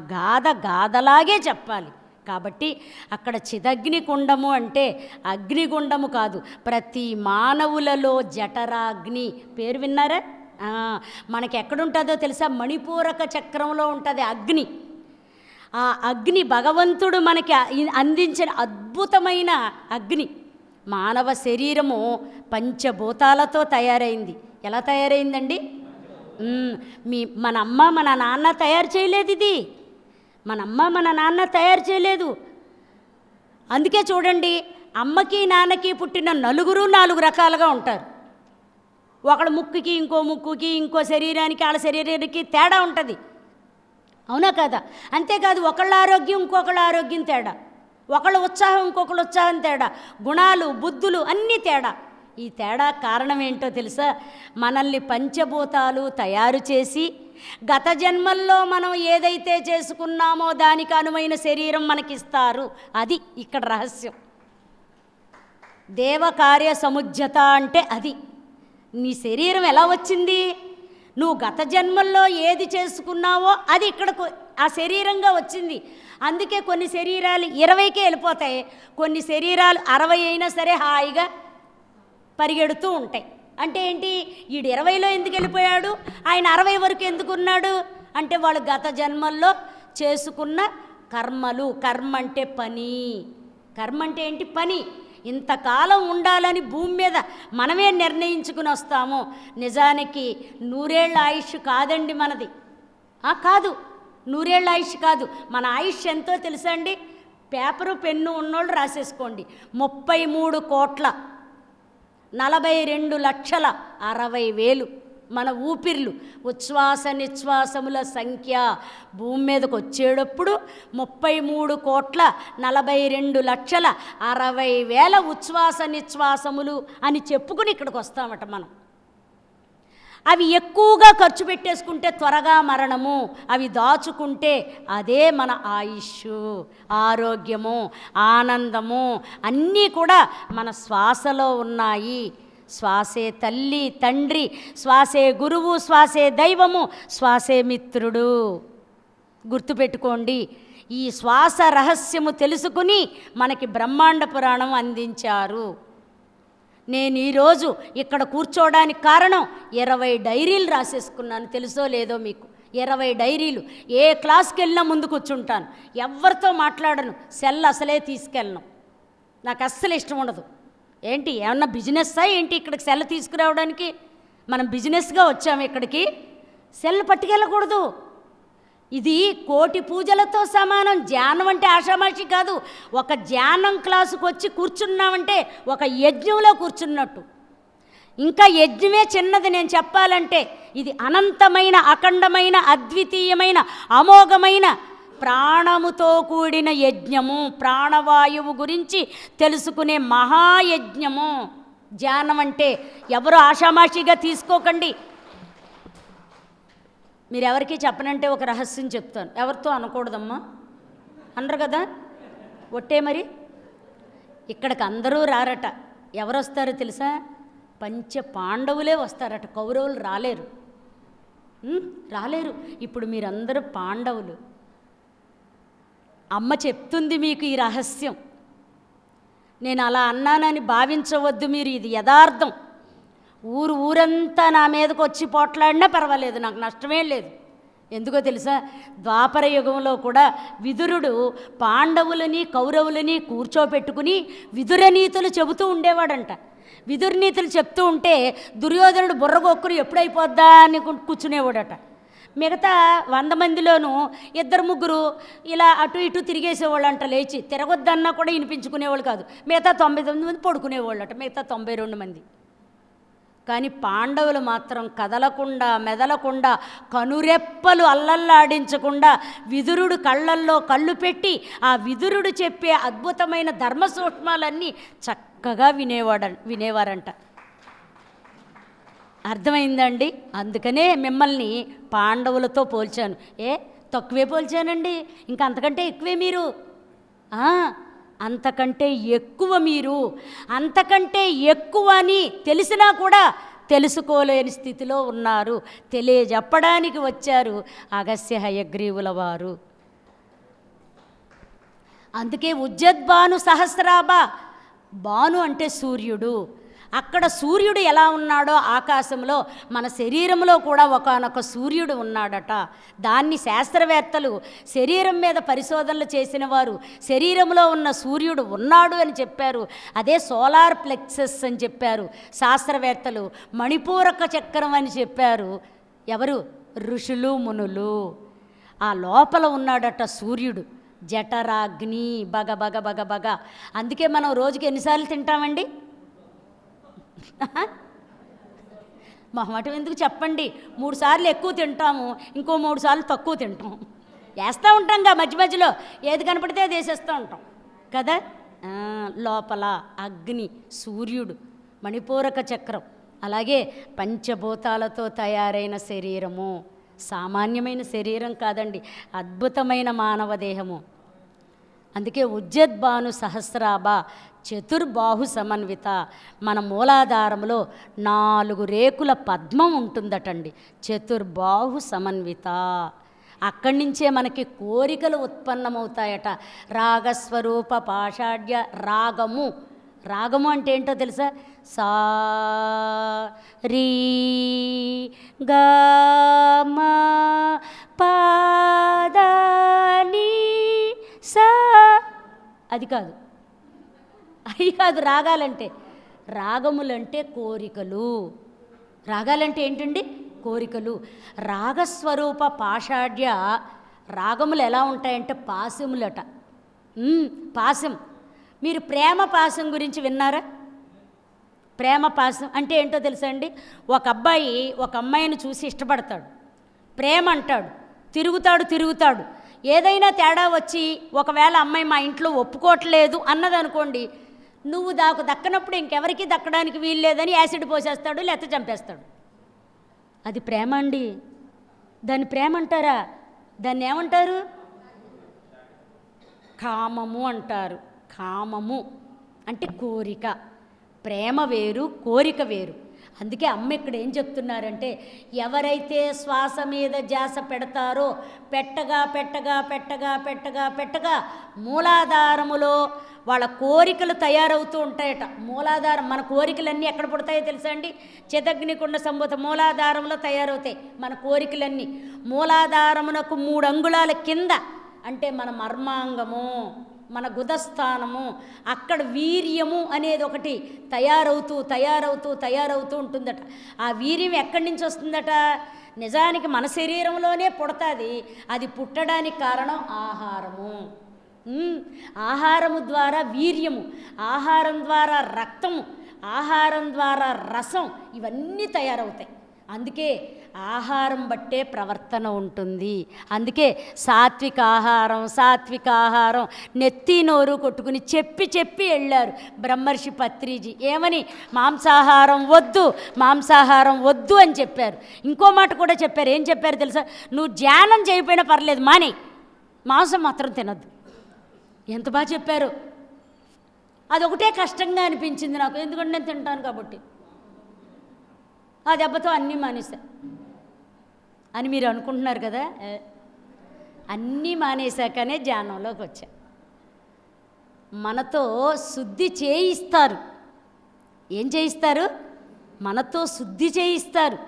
గాథలాగే చెప్పాలి. కాబట్టి అక్కడ చిదగ్నికుండము అంటే అగ్నిగుండము కాదు, ప్రతి మానవులలో జఠరాగ్ని. పేరు విన్నారా? మనకి ఎక్కడుంటుందో తెలుసా? మణిపూరక చక్రంలో ఉంటుంది అగ్ని. ఆ అగ్ని భగవంతుడు మనకి అందించిన అద్భుతమైన అగ్ని. మానవ శరీరము పంచభూతాలతో తయారైంది. ఎలా తయారైందండి? మన అమ్మ మన నాన్న తయారు చేయలేదు ఇది. మన అమ్మ మన నాన్న తయారు చేయలేదు. అందుకే చూడండి, అమ్మకి నాన్నకి పుట్టిన నలుగురు 4 రకాలుగా ఉంటారు. ఒకళ్ళ ముక్కుకి, ఇంకో ముక్కుకి, ఇంకో శరీరానికి, వాళ్ళ శరీరానికి తేడా ఉంటుంది. అవునా కదా? అంతేకాదు, ఒకళ్ళ ఆరోగ్యం ఇంకొకళ్ళ ఆరోగ్యం తేడా, ఒకళ్ళ ఉత్సాహం ఇంకొకళ్ళ ఉత్సాహం తేడా, గుణాలు బుద్ధులు అన్నీ తేడా. ఈ తేడా కారణం ఏంటో తెలుసా? మనల్ని పంచభూతాలు తయారు చేసి గత జన్మల్లో మనం ఏదైతే చేసుకున్నామో దానికి అనువైన శరీరం మనకిస్తారు. అది ఇక్కడ రహస్యం. దేవకార్య సముజ్జత అంటే అది. నీ శరీరం ఎలా వచ్చింది? నువ్వు గత జన్మల్లో ఏది చేసుకున్నావో అది ఇక్కడకు ఆ శరీరంగా వచ్చింది. అందుకే కొన్ని శరీరాలు 20కే వెళ్ళిపోతాయి, కొన్ని శరీరాలు 60 అయినా సరే హాయిగా పరిగెడుతూ ఉంటాయి. అంటే ఏంటి? ఈడు 20లో ఎందుకు వెళ్ళిపోయాడు, ఆయన 60 వరకు ఎందుకున్నాడు అంటే వాళ్ళు గత జన్మల్లో చేసుకున్న కర్మలు. కర్మ అంటే పని. కర్మ అంటే ఏంటి? పని. ఇంతకాలం ఉండాలని భూమి మీద మనమే నిర్ణయించుకుని వస్తాము. నిజానికి 100 ఏళ్ల ఆయుష్ కాదండి మనది. కాదు, 100 ఏళ్ల ఆయుష్ కాదు. మన ఆయుష్ ఎంతో తెలుసా అండి? పేపరు పెన్ను ఉన్నోళ్ళు రాసేసుకోండి. 33,42,60,000 మన ఊపిర్లు. ఉచ్ఛ్వాస నిశ్వాసముల సంఖ్య భూమి మీదకి వచ్చేటప్పుడు 33,42,60,000 ఉచ్ఛ్వాస నిశ్వాసములు అని చెప్పుకుని ఇక్కడికి వస్తామట మనం. అవి ఎక్కువగా ఖర్చు పెట్టేసుకుంటే త్వరగా మరణము, అవి దాచుకుంటే అదే మన ఆయుష్, ఆరోగ్యము, ఆనందము అన్నీ కూడా మన శ్వాసలో ఉన్నాయి. శ్వాసే తల్లి తండ్రి, శ్వాసే గురువు, శ్వాసే దైవము, శ్వాసే మిత్రుడు. గుర్తుపెట్టుకోండి. ఈ శ్వాస రహస్యము తెలుసుకుని మనకి బ్రహ్మాండ పురాణం అందించారు. నేను ఈరోజు ఇక్కడ కూర్చోవడానికి కారణం 20 డైరీలు రాసేసుకున్నాను. తెలుసో లేదో మీకు. 20 డైరీలు. ఏ క్లాస్కి వెళ్ళినా ముందు కూర్చుంటాను, ఎవరితో మాట్లాడను, సెల్ అసలే తీసుకెళ్ళను, నాకు అస్సలు ఇష్టం ఉండదు. ఏంటి ఏమన్నా బిజినెస్సా ఏంటి ఇక్కడికి సెల్ తీసుకురావడానికి? మనం బిజినెస్గా వచ్చాము ఇక్కడికి, సెల్ పట్టుకెళ్ళకూడదు. ఇది కోటి పూజలతో సమానం. ధ్యానం అంటే ఆషామాషి కాదు. ఒక ధ్యానం క్లాసుకు వచ్చి కూర్చున్నామంటే ఒక యజ్ఞంలో కూర్చున్నట్టు. ఇంకా యజ్ఞమే చిన్నది నేను చెప్పాలంటే. ఇది అనంతమైన, అఖండమైన, అద్వితీయమైన, అమోఘమైన, ప్రాణముతో కూడిన యజ్ఞము. ప్రాణవాయువు గురించి తెలుసుకునే మహాయజ్ఞము ధ్యానం అంటే. ఎవరు ఆషామాషిగా తీసుకోకండి. మీరు ఎవరికి చెప్పనంటే ఒక రహస్యం చెప్తాను, ఎవరితో అనకూడదమ్మా, అనరు కదా, ఒట్టే మరి. ఇక్కడికి అందరూ రారట. ఎవరు వస్తారో తెలుసా? పంచ పాండవులే వస్తారట, కౌరవులు రాలేరు. రాలేరు. ఇప్పుడు మీరందరూ పాండవులు. అమ్మ చెప్తుంది మీకు ఈ రహస్యం. నేను అలా అన్నానని భావించవద్దు మీరు, ఇది యథార్థం. ఊరంతా నా మీదకి వచ్చి పోట్లాడినా పర్వాలేదు, నాకు నష్టమే లేదు. ఎందుకో తెలుసా? ద్వాపర యుగంలో కూడా విదురుడు పాండవులని కౌరవులని కూర్చోపెట్టుకుని విదురనీతులు చెబుతూ ఉండేవాడంట. విదుర్నీతులు చెప్తూ ఉంటే దుర్యోధనుడు బుర్రగొక్కుని ఎప్పుడైపోద్దా అని కూర్చునేవాడట. మిగతా 100 మందిలోనూ 2-3 ఇలా అటు ఇటు తిరిగేసేవాళ్ళు అంట. లేచి తిరగొద్దన్నా కూడా వినిపించుకునేవాళ్ళు కాదు. మిగతా 99 మంది పడుకునేవాళ్ళట, మిగతా 92 మంది. కానీ పాండవులు మాత్రం కదలకుండా మెదలకుండా కనురెప్పలు అల్లల్లాడించకుండా విదురుడు కళ్ళల్లో కళ్ళు పెట్టి ఆ విదురుడు చెప్పే అద్భుతమైన ధర్మ సూక్ష్మాలన్నీ చక్కగా వినేవారంట. అర్థమైందండి? అందుకనే మిమ్మల్ని పాండవులతో పోల్చాను. తక్కువే పోల్చానండి, ఇంకా అంతకంటే ఎక్కువే మీరు. అంతకంటే ఎక్కువ మీరు. అంతకంటే ఎక్కువ అని తెలిసినా కూడా తెలుసుకోలేని స్థితిలో ఉన్నారు. తెలియజెప్పడానికి వచ్చారు అగస్త్య హయగ్రీవుల వారు. అందుకే ఉజ్జద్భాను సహస్రాభ. భాను అంటే సూర్యుడు. అక్కడ సూర్యుడు ఎలా ఉన్నాడో ఆకాశంలో మన శరీరంలో కూడా ఒకానొక సూర్యుడు ఉన్నాడట. దాన్ని శాస్త్రవేత్తలు శరీరం మీద పరిశోధనలు చేసిన వారు శరీరంలో ఉన్న సూర్యుడు ఉన్నాడు అని చెప్పారు. అదే సోలార్ ప్లెక్సస్ అని చెప్పారు శాస్త్రవేత్తలు. మణిపూరక చక్రం అని చెప్పారు ఎవరు? ఋషులు మునులు. ఆ లోపల ఉన్నాడట సూర్యుడు. జఠరాగ్ని బగ బగ బగ బగ. అందుకే మనం రోజుకి ఎన్నిసార్లు తింటామండి? మొహమాటం ఎందుకు చెప్పండి. 3 సార్లు ఎక్కువ తింటాము, ఇంకో 3 సార్లు తక్కువ తింటాం. వేస్తూ ఉంటాంగా మధ్య మధ్యలో, ఏది కనపడితే అది వేసేస్తూ ఉంటాం కదా. లోపల అగ్ని, సూర్యుడు, మణిపూరక చక్రం, అలాగే పంచభూతాలతో తయారైన శరీరము. సామాన్యమైన శరీరం కాదండి, అద్భుతమైన మానవ దేహము. అందుకే ఉజ్జద్భాను సహస్రాభ చతుర్బాహు సమన్విత. మన మూలాధారంలో 4 రేకుల పద్మం ఉంటుందటండి. చతుర్బాహు సమన్విత. అక్కడి నుంచే మనకి కోరికలు ఉత్పన్నమవుతాయట. రాగస్వరూప పాషాఢ్య రాగము. రాగము అంటే ఏంటో తెలుసా? సా రీ గా మా పా దా నీ సా. అది కాదు, అవి కాదు రాగాలంటే. రాగములంటే కోరికలు. రాగాలంటే ఏంటండి? కోరికలు. రాగస్వరూప పాషాఢ్య. రాగములు ఎలా ఉంటాయంటే పాశములట. పాశం. మీరు ప్రేమ పాశం గురించి విన్నారా? ప్రేమ పాశం అంటే ఏంటో తెలుసా అండి? ఒక అబ్బాయి ఒక అమ్మాయిని చూసి ఇష్టపడతాడు, ప్రేమ అంటాడు, తిరుగుతాడు. ఏదైనా తేడా వచ్చి ఒకవేళ అమ్మాయి మా ఇంట్లో ఒప్పుకోవట్లేదు అన్నదనుకోండి, నువ్వు దాకు దక్కనప్పుడు ఇంకెవరికి దక్కడానికి వీలు లేదని యాసిడ్ పోసేస్తాడు, లేకపోతే చంపేస్తాడు. అది ప్రేమ అండి. దాన్ని ప్రేమ అంటారా? దాన్ని ఏమంటారు? కామము అంటారు. కామము అంటే కోరిక. ప్రేమ వేరు, కోరిక వేరు. అందుకే అమ్మ ఇక్కడ ఏం చెప్తున్నారంటే, ఎవరైతే శ్వాస మీద ధ్యాస పెడతారో పెట్టగా పెట్టగా పెట్టగా పెట్టగా పెట్టగా మూలాధారములో వాళ్ళ కోరికలు తయారవుతూ ఉంటాయట. మూలాధారం, మన కోరికలన్నీ ఎక్కడ పుడతాయో తెలుసా అండి? చిదగ్నికుండ సంభూత మూలాధారంలో తయారవుతాయి మన కోరికలన్నీ. మూలాధారమునకు 3 అంగుళాల కింద అంటే మన మర్మాంగము, మన గుదస్థానము, అక్కడ వీర్యము అనేది ఒకటి తయారవుతూ తయారవుతూ తయారవుతూ ఉంటుందట. ఆ వీర్యం ఎక్కడి నుంచి వస్తుందట? నిజానికి మన శరీరంలోనే పుడతాది. అది పుట్టడానికి కారణం ఆహారము. ఆహారము ద్వారా వీర్యము, ఆహారం ద్వారా రక్తము, ఆహారం ద్వారా రసం, ఇవన్నీ తయారవుతాయి. అందుకే ఆహారం బట్టే ప్రవర్తన ఉంటుంది. అందుకే సాత్విక ఆహారం నెత్తి నోరు కొట్టుకుని చెప్పి వెళ్ళారు బ్రహ్మర్షి పత్రిజీ. ఏమని? మాంసాహారం వద్దు అని చెప్పారు. ఇంకో మాట కూడా చెప్పారు. ఏం చెప్పారు తెలుసా? నువ్వు ధ్యానం చేయకపోయినా పర్లేదు, మానే, మాంసం మాత్రం తినద్దు. ఎంత బాగా చెప్పారు. అదొకటే కష్టంగా అనిపించింది నాకు, ఎందుకంటే నేను తింటాను కాబట్టి. ఆ దెబ్బతో అన్నీ మానేశా అని మీరు అనుకుంటున్నారు కదా. అన్నీ మానేశాకనే ధ్యానంలోకి వచ్చా. మనతో శుద్ధి చేయిస్తారు. ఏం చేయిస్తారు? మనతో శుద్ధి చేయిస్తారు.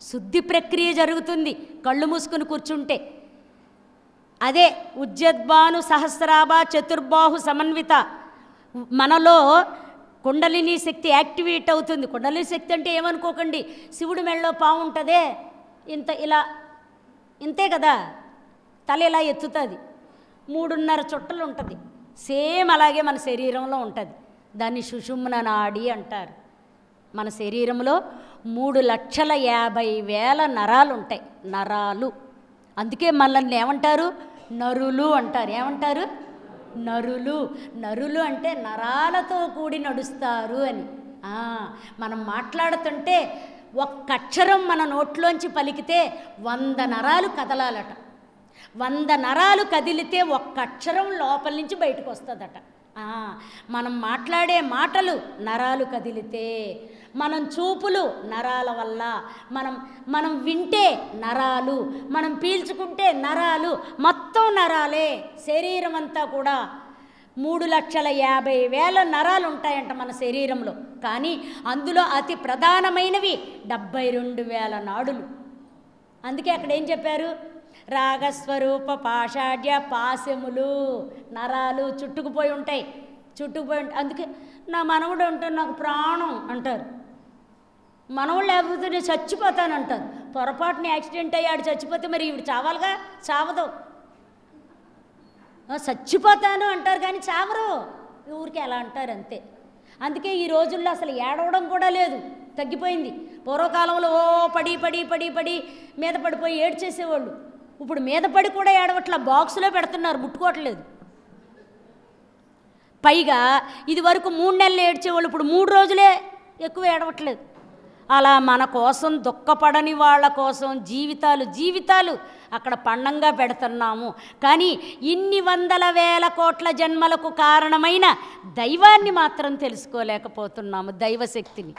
శుద్ధి ప్రక్రియ జరుగుతుంది కళ్ళు మూసుకుని కూర్చుంటే. అదే ఉజ్జద్భాను సహస్రాభ చతుర్బాహు సమన్విత. మనలో కుండలిని శక్తి యాక్టివేట్ అవుతుంది. కుండలిని శక్తి అంటే ఏమనుకోకండి, శివుడి మెళ్ళలో పాము ఉంటుందే, ఇంతే కదా, తల ఇలా ఎత్తుతుంది, 3.5 చుట్టలు ఉంటుంది. సేమ్ అలాగే మన శరీరంలో ఉంటుంది. దాన్ని సుషుమ్న నాడి అంటారు. మన శరీరంలో 3,50,000 నరాలు ఉంటాయి. నరాలు. అందుకే మనల్ని ఏమంటారు? నరులు అంటారు. ఏమంటారు? నరులు అంటే నరాలతో కూడి నడుస్తారు అని. మనం మాట్లాడుతుంటే ఒక్క అక్షరం మన నోట్లోంచి పలికితే 100 నరాలు కదలాలట. 100 నరాలు కదిలితే ఒక్క అక్షరం లోపల నుంచి బయటకు వస్తుందట. మనం మాట్లాడే మాటలు నరాలు కదిలితే, మనం చూపులు నరాల వల్ల, మనం వింటే నరాలు, మనం పీల్చుకుంటే నరాలు, మొత్తం నరాలే. శరీరం అంతా కూడా 3,50,000 నరాలు ఉంటాయంట మన శరీరంలో. కానీ అందులో అతి ప్రధానమైనవి 72,000 నాడులు. అందుకే అక్కడ ఏం చెప్పారు? రాగస్వరూప పాషాఢ్య పాశములు, నరాలు చుట్టుకుపోయి ఉంటాయి. అందుకే నా మనవడు అంటే నాకు ప్రాణం అంటారు. మనవడు లేకపోతే నేను చచ్చిపోతానంటారు. పొరపాటుని యాక్సిడెంట్ అయ్యాడు చచ్చిపోతే మరి ఈవిడ చావాలిగా, చావదు. చచ్చిపోతాను అంటారు కానీ చావరు, ఊరికి ఎలా అంటారు అంతే. అందుకే ఈ రోజుల్లో అసలు ఏడవడం కూడా లేదు, తగ్గిపోయింది. పూర్వకాలంలో పడి మీద పడిపోయి ఏడ్చేసేవాళ్ళు. ఇప్పుడు మీద పడి కూడా ఏడవట్లా, బాక్సులో పెడుతున్నారు, ముట్టుకోవట్లేదు. పైగా ఇది వరకు 3 నెలలు ఏడ్చేవాళ్ళు ఇప్పుడు 3 రోజులే ఎక్కువ ఏడవట్లేదు. అలా మన కోసం దుఃఖపడని వాళ్ళ కోసం జీవితాలు అక్కడ పండంగా పెడుతున్నాము. కానీ ఇన్ని 100,000 కోట్ల జన్మలకు కారణమైన దైవాన్ని మాత్రం తెలుసుకోలేకపోతున్నాము, దైవశక్తిని.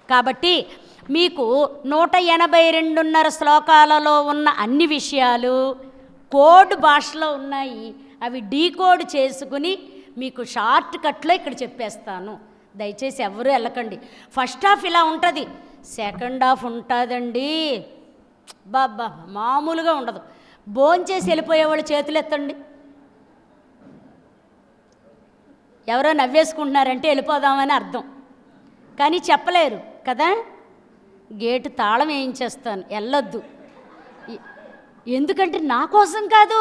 కాబట్టి మీకు 182.5 శ్లోకాలలో ఉన్న అన్ని విషయాలు కోడ్ భాషలో ఉన్నాయి. అవి డీకోడ్ చేసుకుని మీకు షార్ట్ కట్లో ఇక్కడ చెప్పేస్తాను. దయచేసి ఎవరూ వెళ్ళకండి. ఫస్ట్ హాఫ్ ఇలా ఉంటుంది, సెకండ్ హాఫ్ ఉంటుందండి బాబా, మామూలుగా ఉండదు. భోంచేసి వెళ్ళిపోయేవాళ్ళు చేతులు ఎత్తండి. ఎవరో నవ్వేసుకుంటున్నారంటే వెళ్ళిపోదామని అర్థం, కానీ చెప్పలేరు కదా. గేటు తాళం వేయించేస్తాను, వెళ్ళొద్దు. ఎందుకంటే నా కోసం కాదు,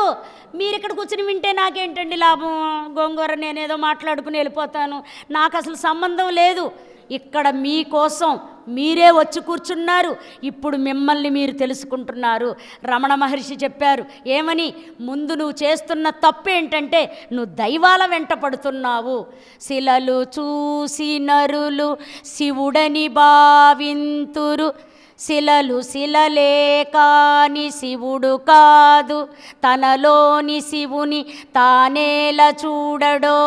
మీరు ఇక్కడ కూర్చుని వింటే నాకేంటండి లాభం? గోంగూర నేనేదో మాట్లాడుకుని వెళ్ళిపోతాను, నాకు అసలు సంబంధం లేదు. ఇక్కడ మీకోసం మీరే వచ్చి కూర్చున్నారు. ఇప్పుడు మిమ్మల్ని మీరు తెలుసుకుంటున్నారు. రమణ మహర్షి చెప్పారు ఏమని? ముందు నువ్వు చేస్తున్న తప్పు ఏంటంటే నువ్వు దైవాల వెంట పడుతున్నావు. శిలలు చూసి నరులు శివుడని భావింతురు, శిలలు శిలలే కాని శివుడు కాదు, తనలోని శివుని తానేల చూడడో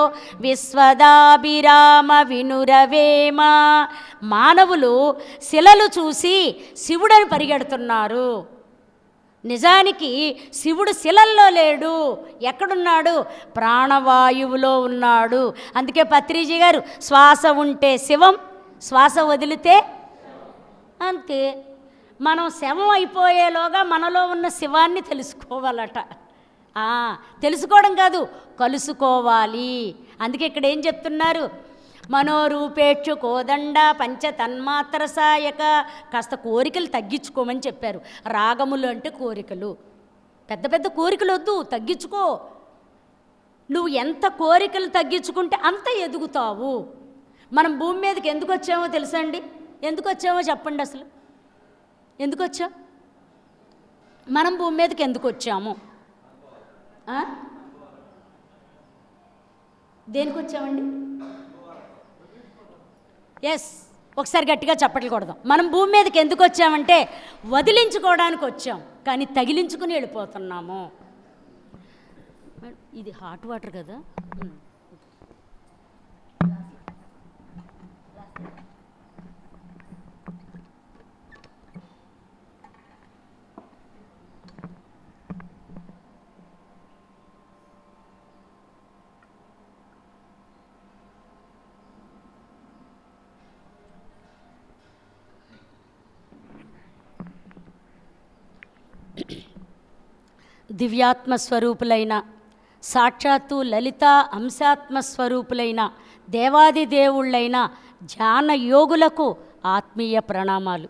విశ్వదాభిరామ వినురవేమా. మానవులు శిలలు చూసి శివుడని పరిగెడుతున్నారు. నిజానికి శివుడు శిలల్లో లేడు. ఎక్కడున్నాడు? ప్రాణవాయువులో ఉన్నాడు. అందుకే పత్రిజీ గారు శ్వాస ఉంటే శివం, శ్వాస వదిలితే అంతే. మనం శవం అయిపోయేలోగా మనలో ఉన్న శివాన్ని తెలుసుకోవాలట. తెలుసుకోవడం కాదు, కలుసుకోవాలి. అందుకే ఇక్కడ ఏం చెప్తున్నారు? మనోరూపేక్షు కోదండ పంచ తన్మాత్ర సాయక. కాస్త కోరికలు తగ్గించుకోమని చెప్పారు. రాగములు అంటే కోరికలు, పెద్ద పెద్ద కోరికలు వద్దు, తగ్గించుకో. నువ్వు ఎంత కోరికలు తగ్గించుకుంటే అంత ఎదుగుతావు. మనం భూమి మీదకి ఎందుకు వచ్చామో తెలుసా అండి? ఎందుకు వచ్చామో చెప్పండి. అసలు ఎందుకు వచ్చాం? మనం భూమి మీదకి ఎందుకు వచ్చాము? దేనికి వచ్చామండి? ఎస్, ఒకసారి గట్టిగా చప్పట్లు కొడదాం. మనం భూమి మీదకి ఎందుకు వచ్చామంటే వదిలించుకోవడానికి వచ్చాం, కానీ తగిలించుకుని వెళ్ళిపోతున్నాము. ఇది హాట్ వాటర్ కదా. దివ్యాత్మస్వరూపులైన సాక్షాత్తు లలిత అంశాత్మస్వరూపులైన దేవాది దేవుళ్ళైన ధ్యాన యోగులకు ఆత్మీయ ప్రణామాలు.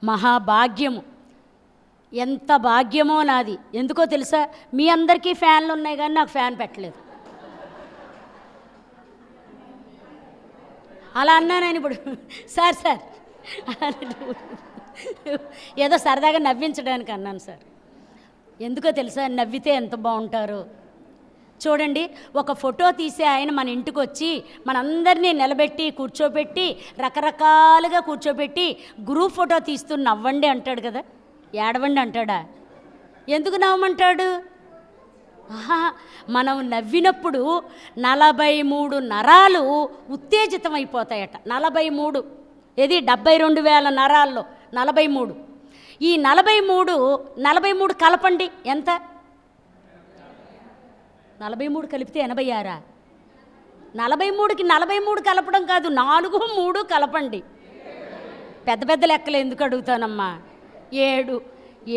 మహాభాగ్యము, ఎంత భాగ్యమో నాది. ఎందుకో తెలుసా? మీ అందరికీ ఫ్యాన్లు ఉన్నాయి కానీ నాకు ఫ్యాన్ పెట్టలేదు. అలా అన్నానని ఇప్పుడు సార్ ఏదో సరదాగా నవ్వించడానికి అన్నాను సార్. ఎందుకో తెలుసా? నవ్వితే ఎంత బాగుంటారో చూడండి. ఒక ఫోటో తీసే ఆయన మన ఇంటికి వచ్చి మనందరినీ నిలబెట్టి కూర్చోబెట్టి రకరకాలుగా కూర్చోబెట్టి గ్రూప్ ఫోటో తీస్తూ నవ్వండి అంటాడు కదా, ఏడవండి అంటాడా? ఎందుకు నవ్వమంటాడు? మనం నవ్వినప్పుడు 43 నరాలు ఉత్తేజితం అయిపోతాయట. 43, ఇది 72,000 నరాల్లో 43. ఈ 43 కలపండి, ఎంత? 43 కలిపితే 86. 43కి 43 కలపడం కాదు, 4, 3 కలపండి. పెద్ద పెద్ద లెక్కలు ఎందుకు అడుగుతానమ్మా?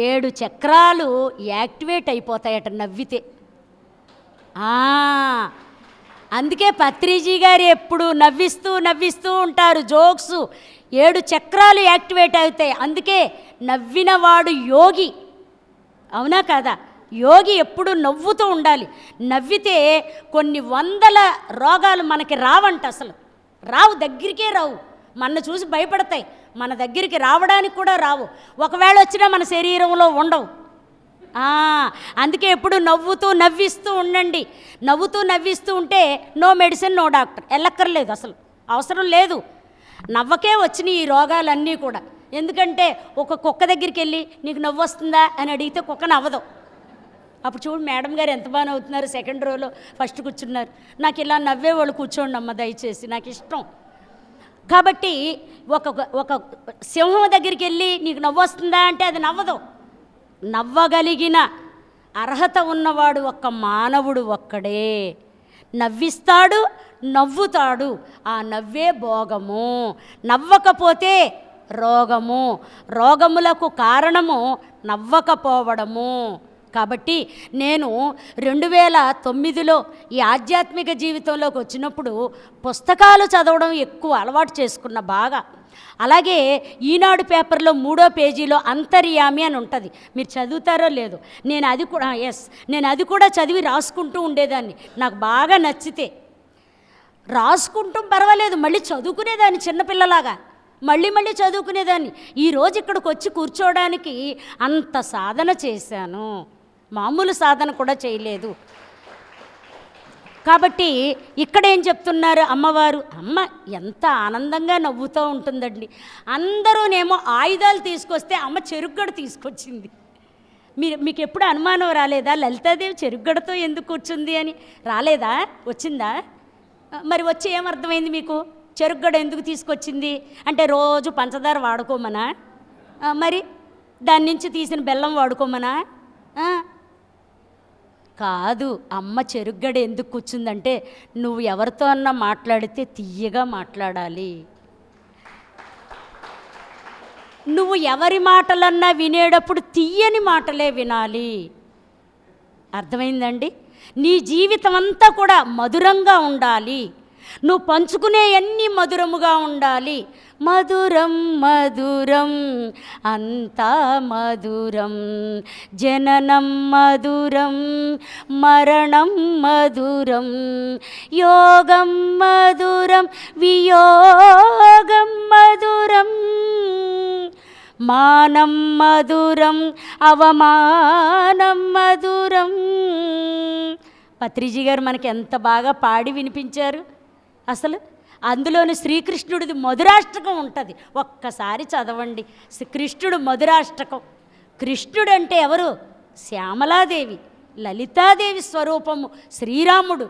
7 చక్రాలు యాక్టివేట్ అయిపోతాయట నవ్వితే. అందుకే పత్రిజీ గారు ఎప్పుడు నవ్విస్తూ ఉంటారు. జోక్స్ 7 చక్రాలు యాక్టివేట్ అవుతాయి. అందుకే నవ్వినవాడు యోగి. అవునా కాదా? యోగి ఎప్పుడు నవ్వుతూ ఉండాలి. నవ్వితే కొన్ని 100 రోగాలు మనకి రావంట. అసలు రావు, దగ్గరికే రావు. మన చూసి భయపడతాయి, మన దగ్గరికి రావడానికి కూడా రావు. ఒకవేళ వచ్చినా మన శరీరంలో ఉండవు. అందుకే ఎప్పుడు నవ్విస్తూ ఉండండి. నవ్విస్తూ ఉంటే నో మెడిసిన్, నో డాక్టర్, వెళ్ళక్కర్లేదు, అసలు అవసరం లేదు. నవ్వకే వచ్చినాయి ఈ రోగాలన్నీ కూడా. ఎందుకంటే ఒక కుక్క దగ్గరికి వెళ్ళి నీకు నవ్వు వస్తుందా అని అడిగితే కుక్క నవ్వదు. అప్పుడు చూడు మేడం గారు ఎంత బాగా నవ్వుతున్నారు, సెకండ్ రోలో ఫస్ట్ కూర్చున్నారు. నాకు ఇలా నవ్వేవాళ్ళు కూర్చోండి అమ్మ దయచేసి, నాకు ఇష్టం. కాబట్టి ఒక సింహం దగ్గరికి వెళ్ళి నీకు నవ్వు వస్తుందా అంటే అది నవ్వదు. నవ్వగలిగిన అర్హత ఉన్నవాడు ఒక్క మానవుడు ఒక్కడే. నవ్విస్తాడు, నవ్వుతాడు. ఆ నవ్వే భోగము. నవ్వకపోతే రోగము. రోగములకు కారణము నవ్వకపోవడము. కాబట్టి నేను 2009లో ఈ ఆధ్యాత్మిక జీవితంలోకి వచ్చినప్పుడు పుస్తకాలు చదవడం ఎక్కువ అలవాటు చేసుకున్న బాగా. అలాగే ఈనాడు పేపర్లో 3వ పేజీలో అంతర్యామి అని ఉంటుంది, మీరు చదువుతారో లేదో. నేను అది కూడా చదివి రాసుకుంటూ ఉండేదాన్ని. నాకు బాగా నచ్చితే రాసుకుంటూ పర్వాలేదు, మళ్ళీ చదువుకునేదాన్ని చిన్నపిల్లలాగా. మళ్ళీ చదువుకునేదాన్ని. ఈరోజు ఇక్కడికి వచ్చి కూర్చోవడానికి అంత సాధన చేశాను, మామూలు సాధన కూడా చేయలేదు. కాబట్టి ఇక్కడ ఏం చెప్తున్నారు అమ్మవారు? అమ్మ ఎంత ఆనందంగా నవ్వుతూ ఉంటుందండి. అందరూనేమో ఆయుధాలు తీసుకొస్తే అమ్మ చెరుగ్గడ తీసుకొచ్చింది. మీకు ఎప్పుడు అనుమానం రాలేదా లలితాదేవి చెరుగ్గడతో ఎందుకు కూర్చుంది అని? రాలేదా? వచ్చిందా? మరి వచ్చి ఏమర్థమైంది మీకు? చెరుగ్గడ ఎందుకు తీసుకొచ్చింది అంటే రోజు పంచదార వాడుకోమనా? మరి దాని నుంచి తీసిన బెల్లం వాడుకోమనా? కాదు. అమ్మ చెరుగ్గడ ఎందుకు కూర్చుందంటే నువ్వు ఎవరితో అన్నా మాట్లాడితే తీయగా మాట్లాడాలి. నువ్వు ఎవరి మాటలన్నా వినేటప్పుడు తీయని మాటలే వినాలి. అర్థమైందండి? నీ జీవితం అంతా కూడా మధురంగా ఉండాలి. నువ్వు పంచుకునే అన్నీ మధురముగా ఉండాలి. మధురం మధురం అంతా మధురం, జననం మధురం మరణం మధురం, యోగం మధురం వియోగం మధురం, మానం మధురం అవమానం మధురం. పత్రిజీ గారు మనకి ఎంత బాగా పాడి వినిపించారు. అసలు అందులోని శ్రీకృష్ణుడిది మధురాష్టకం ఉంటుంది, ఒక్కసారి చదవండి. కృష్ణుడు మధురాష్టకం. కృష్ణుడు అంటే ఎవరు? శ్యామలాదేవి, లలితాదేవి స్వరూపము శ్రీరాముడు.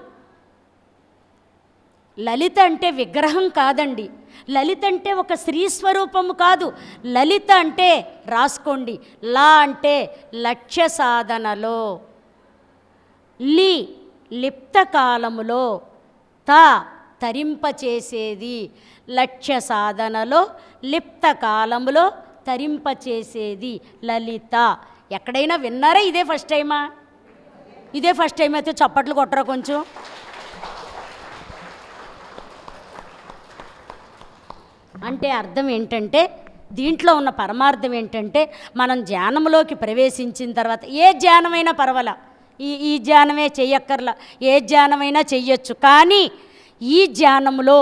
లలిత అంటే విగ్రహం కాదండి. లలిత అంటే ఒక స్త్రీ స్వరూపము కాదు. లలిత అంటే రాసుకోండి, లా అంటే లక్ష్య సాధనలో, లి లిప్త కాలములో, తా తరింపచేసేది. లక్ష్య సాధనలో లిప్త కాలములో తరింపచేసేది లలిత. ఎక్కడైనా విన్నారా? ఇదే ఫస్ట్ టైమా? ఇదే ఫస్ట్ టైం అయితే చప్పట్లు కొట్టరా కొంచెం. అంటే అర్థం ఏంటంటే, దీంట్లో ఉన్న పరమార్థం ఏంటంటే, మనం ధ్యానంలోకి ప్రవేశించిన తర్వాత ఏ ధ్యానమైనా పర్వాలా, ఈ ధ్యానమే చెయ్యక్కర్లా, ఏ ధ్యానమైనా చెయ్యొచ్చు. కానీ ఈ ధ్యానంలో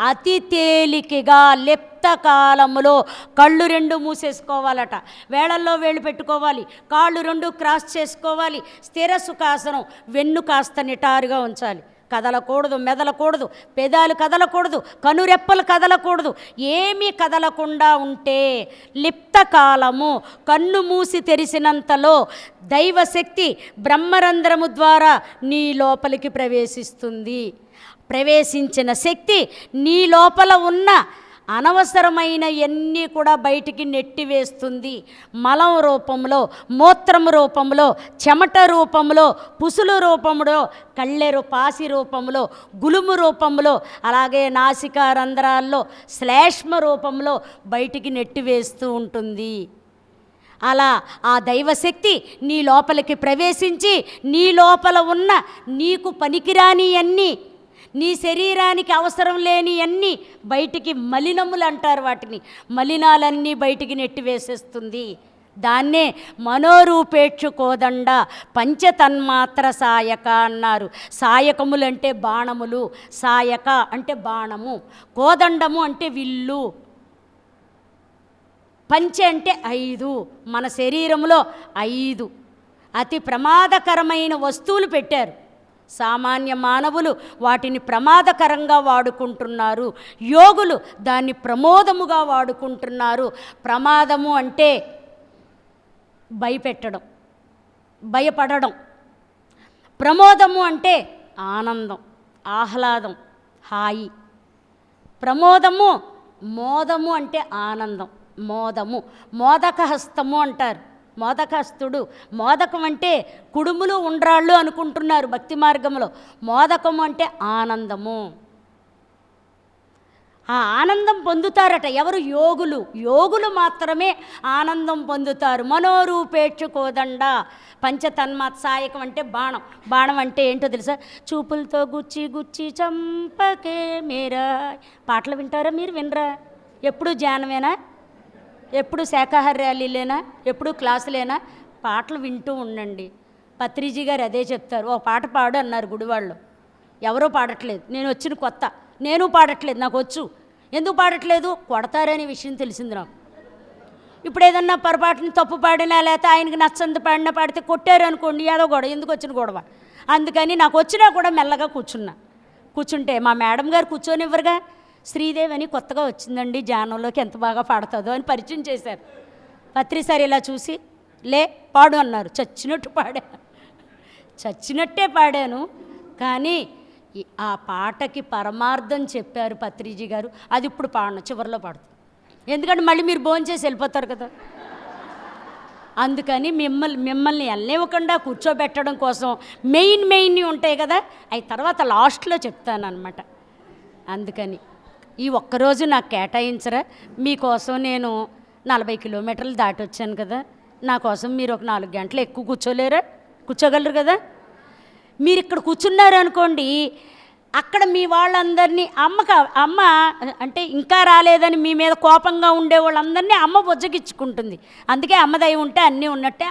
అతి తేలికగా లిప్త కాలములో కళ్ళు రెండు మూసేసుకోవాలట, వేళల్లో వేళ్ళు పెట్టుకోవాలి, కాళ్ళు రెండు క్రాస్ చేసుకోవాలి, స్థిర సుఖాసనం, వెన్ను కాస్త నిటారుగా ఉంచాలి, కదలకూడదు, మెదలకూడదు, పెదాలు కదలకూడదు, కనురెప్పలు కదలకూడదు, ఏమీ కదలకుండా ఉంటే లిప్త కాలము, కన్ను మూసి తెరిసినంతలో దైవశక్తి బ్రహ్మరంధ్రము ద్వారా నీ లోపలికి ప్రవేశిస్తుంది. ప్రవేశించిన శక్తి నీ లోపల ఉన్న అనవసరమైన ఎన్ని కూడా బయటికి నెట్టివేస్తుంది. మలం రూపంలో, మూత్రం రూపంలో, చెమట రూపంలో, పుసులు రూపంలో, కళ్ళెరు పాసి రూపంలో, గులుము రూపంలో, అలాగే నాసికా రంధ్రాల్లో శ్లేష్మ రూపంలో బయటికి నెట్టివేస్తూ ఉంటుంది. అలా ఆ దైవశక్తి నీ లోపలికి ప్రవేశించి నీ లోపల ఉన్న నీకు పనికిరాని అన్నీ, నీ శరీరానికి అవసరం లేని అన్నీ బయటికి మలినములు అంటారు, వాటిని మలినాలన్నీ బయటికి నెట్టివేసేస్తుంది. దాన్నే మనోరూపేక్షు కోదండ పంచతన్మాత్ర సాయక అన్నారు. సాయకములంటే బాణములు, సాయక అంటే బాణము, కోదండము అంటే విల్లు, పంచ అంటే 5. మన శరీరంలో 5 అతి ప్రమాదకరమైన వస్తువులు పెట్టారు. సామాన్య మానవులు వాటిని ప్రమాదకరంగా వాడుకుంటున్నారు, యోగులు దాన్ని ప్రమోదముగా వాడుకుంటున్నారు. ప్రమాదము అంటే భయపెట్టడం, భయపడడం. ప్రమోదము అంటే ఆనందం, ఆహ్లాదం, హాయి. ప్రమోదము, మోదము అంటే ఆనందం, మోదము. మోదకహస్తము అంటారు, మోదకస్తుడు. మోదకం అంటే కుడుములు ఉండ్రాళ్ళు అనుకుంటున్నారు భక్తి మార్గంలో. మోదకము అంటే ఆనందము. ఆ ఆనందం పొందుతారట ఎవరు? యోగులు. యోగులు మాత్రమే ఆనందం పొందుతారు. మనోరూపేక్షు కోదండ పంచతన్మాత్సాయకం అంటే బాణం. బాణం అంటే ఏంటో తెలుసా? చూపులతో గుచ్చి గుచ్చి చంపకే మేరా. పాటలు వింటారా మీరు? వినరా? ఎప్పుడు ధ్యానమేనా? ఎప్పుడు శాకాహార ర్యాలీలేనా? ఎప్పుడు క్లాసులేనా? పాటలు వింటూ ఉండండి. పత్రిజీ గారు అదే చెప్తారు. ఓ పాట పాడు అన్నారు గుడివాళ్ళు. ఎవరో పాడట్లేదు, నేను వచ్చిన కొత్త, నేను పాడట్లేదు, నాకు వచ్చు. ఎందుకు పాడట్లేదు? కొడతారనే విషయం తెలిసింది నాకు. ఇప్పుడు ఏదన్నా పొరపాటుని తప్పు పాడినా లేకపోతే ఆయనకి నచ్చంది పాడినా పాడితే కొట్టారు అనుకోండి, ఏదో గొడవ. ఎందుకు వచ్చిన గొడవ? అందుకని నాకు వచ్చినా కూడా మెల్లగా కూర్చుంటే మా మేడం గారు కూర్చొనివ్వరుగా. శ్రీదేవి అని కొత్తగా వచ్చిందండి జానంలోకి, ఎంత బాగా పాడుతుందో అని పరిచయం చేశారు. పత్రి సార్ ఇలా చూసి లే పాడు అన్నారు. చచ్చినట్టే పాడాను. కానీ ఆ పాటకి పరమార్థం చెప్పారు పత్రిజీ గారు. అది ఇప్పుడు పాడను, చివరిలో పాడుతుంది. ఎందుకంటే మళ్ళీ మీరు భోంచేసి వెళ్ళిపోతారు కదా. అందుకని మిమ్మల్ని వెళ్ళనివ్వకుండా కూర్చోబెట్టడం కోసం మెయిన్ ఉంటాయి కదా, అవి తర్వాత లాస్ట్లో చెప్తానమాట. అందుకని ఈ ఒక్కరోజు నాకు కేటాయించరా? మీకోసం నేను 40 కిలోమీటర్లు దాటి వచ్చాను కదా, నా కోసం మీరు ఒక 4 గంటలు ఎక్కువ కూర్చోగలరు కదా. మీరు ఇక్కడ కూర్చున్నారు అనుకోండి, అక్కడ మీ వాళ్ళందరినీ అమ్మ అంటే ఇంకా రాలేదని మీ మీద కోపంగా ఉండే వాళ్ళందరినీ అమ్మ బుజ్జగిచ్చుకుంటుంది. అందుకే అమ్మ దయ ఉంటే అన్నీ ఉన్నట్టే.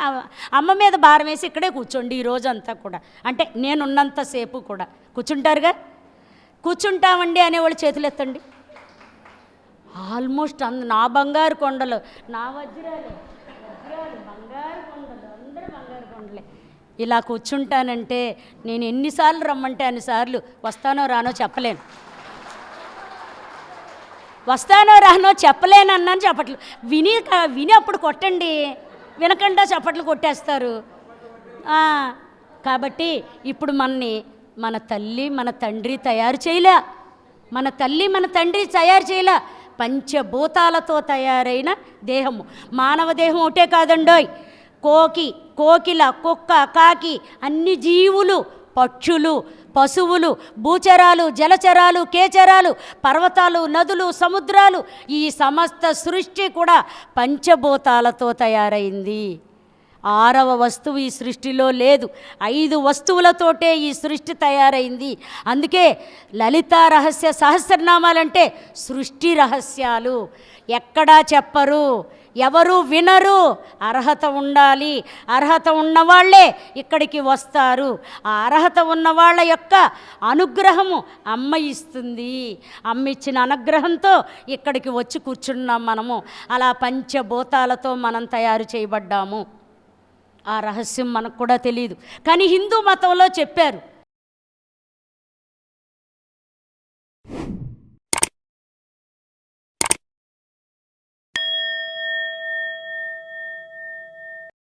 అమ్మ మీద భారం వేసి ఇక్కడే కూర్చోండి ఈ రోజంతా కూడా, అంటే నేనున్నంతసేపు కూడా కూర్చుంటారుగా. కూర్చుంటామండి అనేవాళ్ళు చేతులు ఎత్తండి. ఆల్మోస్ట్ నా బంగారు కొండలు, నా వజ్రాలు బంగారు కొండలు, అందరూ బంగారు కొండలే. ఇలా కూర్చుంటానంటే నేను ఎన్నిసార్లు రమ్మంటే అన్నిసార్లు వస్తానో రానో చెప్పలేను. చెప్పలేనన్నాను. చప్పట్లు విని అప్పుడు కొట్టండి, వినకుండా చప్పట్లు కొట్టేస్తారు. కాబట్టి ఇప్పుడు మన తల్లి మన తండ్రి తయారు చేయలే. పంచభూతాలతో తయారైన దేహము. మానవ దేహం ఒకటే కాదండోయ్. కోకిల, కుక్క, కాకి, అన్ని జీవులు, పక్షులు, పశువులు, భూచరాలు, జలచరాలు, కేచరాలు, పర్వతాలు, నదులు, సముద్రాలు, ఈ సమస్త సృష్టి కూడా పంచభూతాలతో తయారైంది. 6వ వస్తువు ఈ సృష్టిలో లేదు. 5 వస్తువులతోటే ఈ సృష్టి తయారైంది. అందుకే లలితా రహస్య సహస్రనామాలంటే సృష్టి రహస్యాలు. ఎక్కడా చెప్పరు, ఎవరు వినరు. అర్హత ఉండాలి. అర్హత ఉన్నవాళ్లే ఇక్కడికి వస్తారు. ఆ అర్హత ఉన్నవాళ్ళ యొక్క అనుగ్రహము అమ్మ ఇస్తుంది. అమ్మ ఇచ్చిన అనుగ్రహంతో ఇక్కడికి వచ్చి కూర్చున్నాం మనము. అలా పంచభూతాలతో మనం తయారు చేయబడ్డాము. ఆ రహస్యం మనకు కూడా తెలియదు. కానీ హిందూ మతంలో చెప్పారు.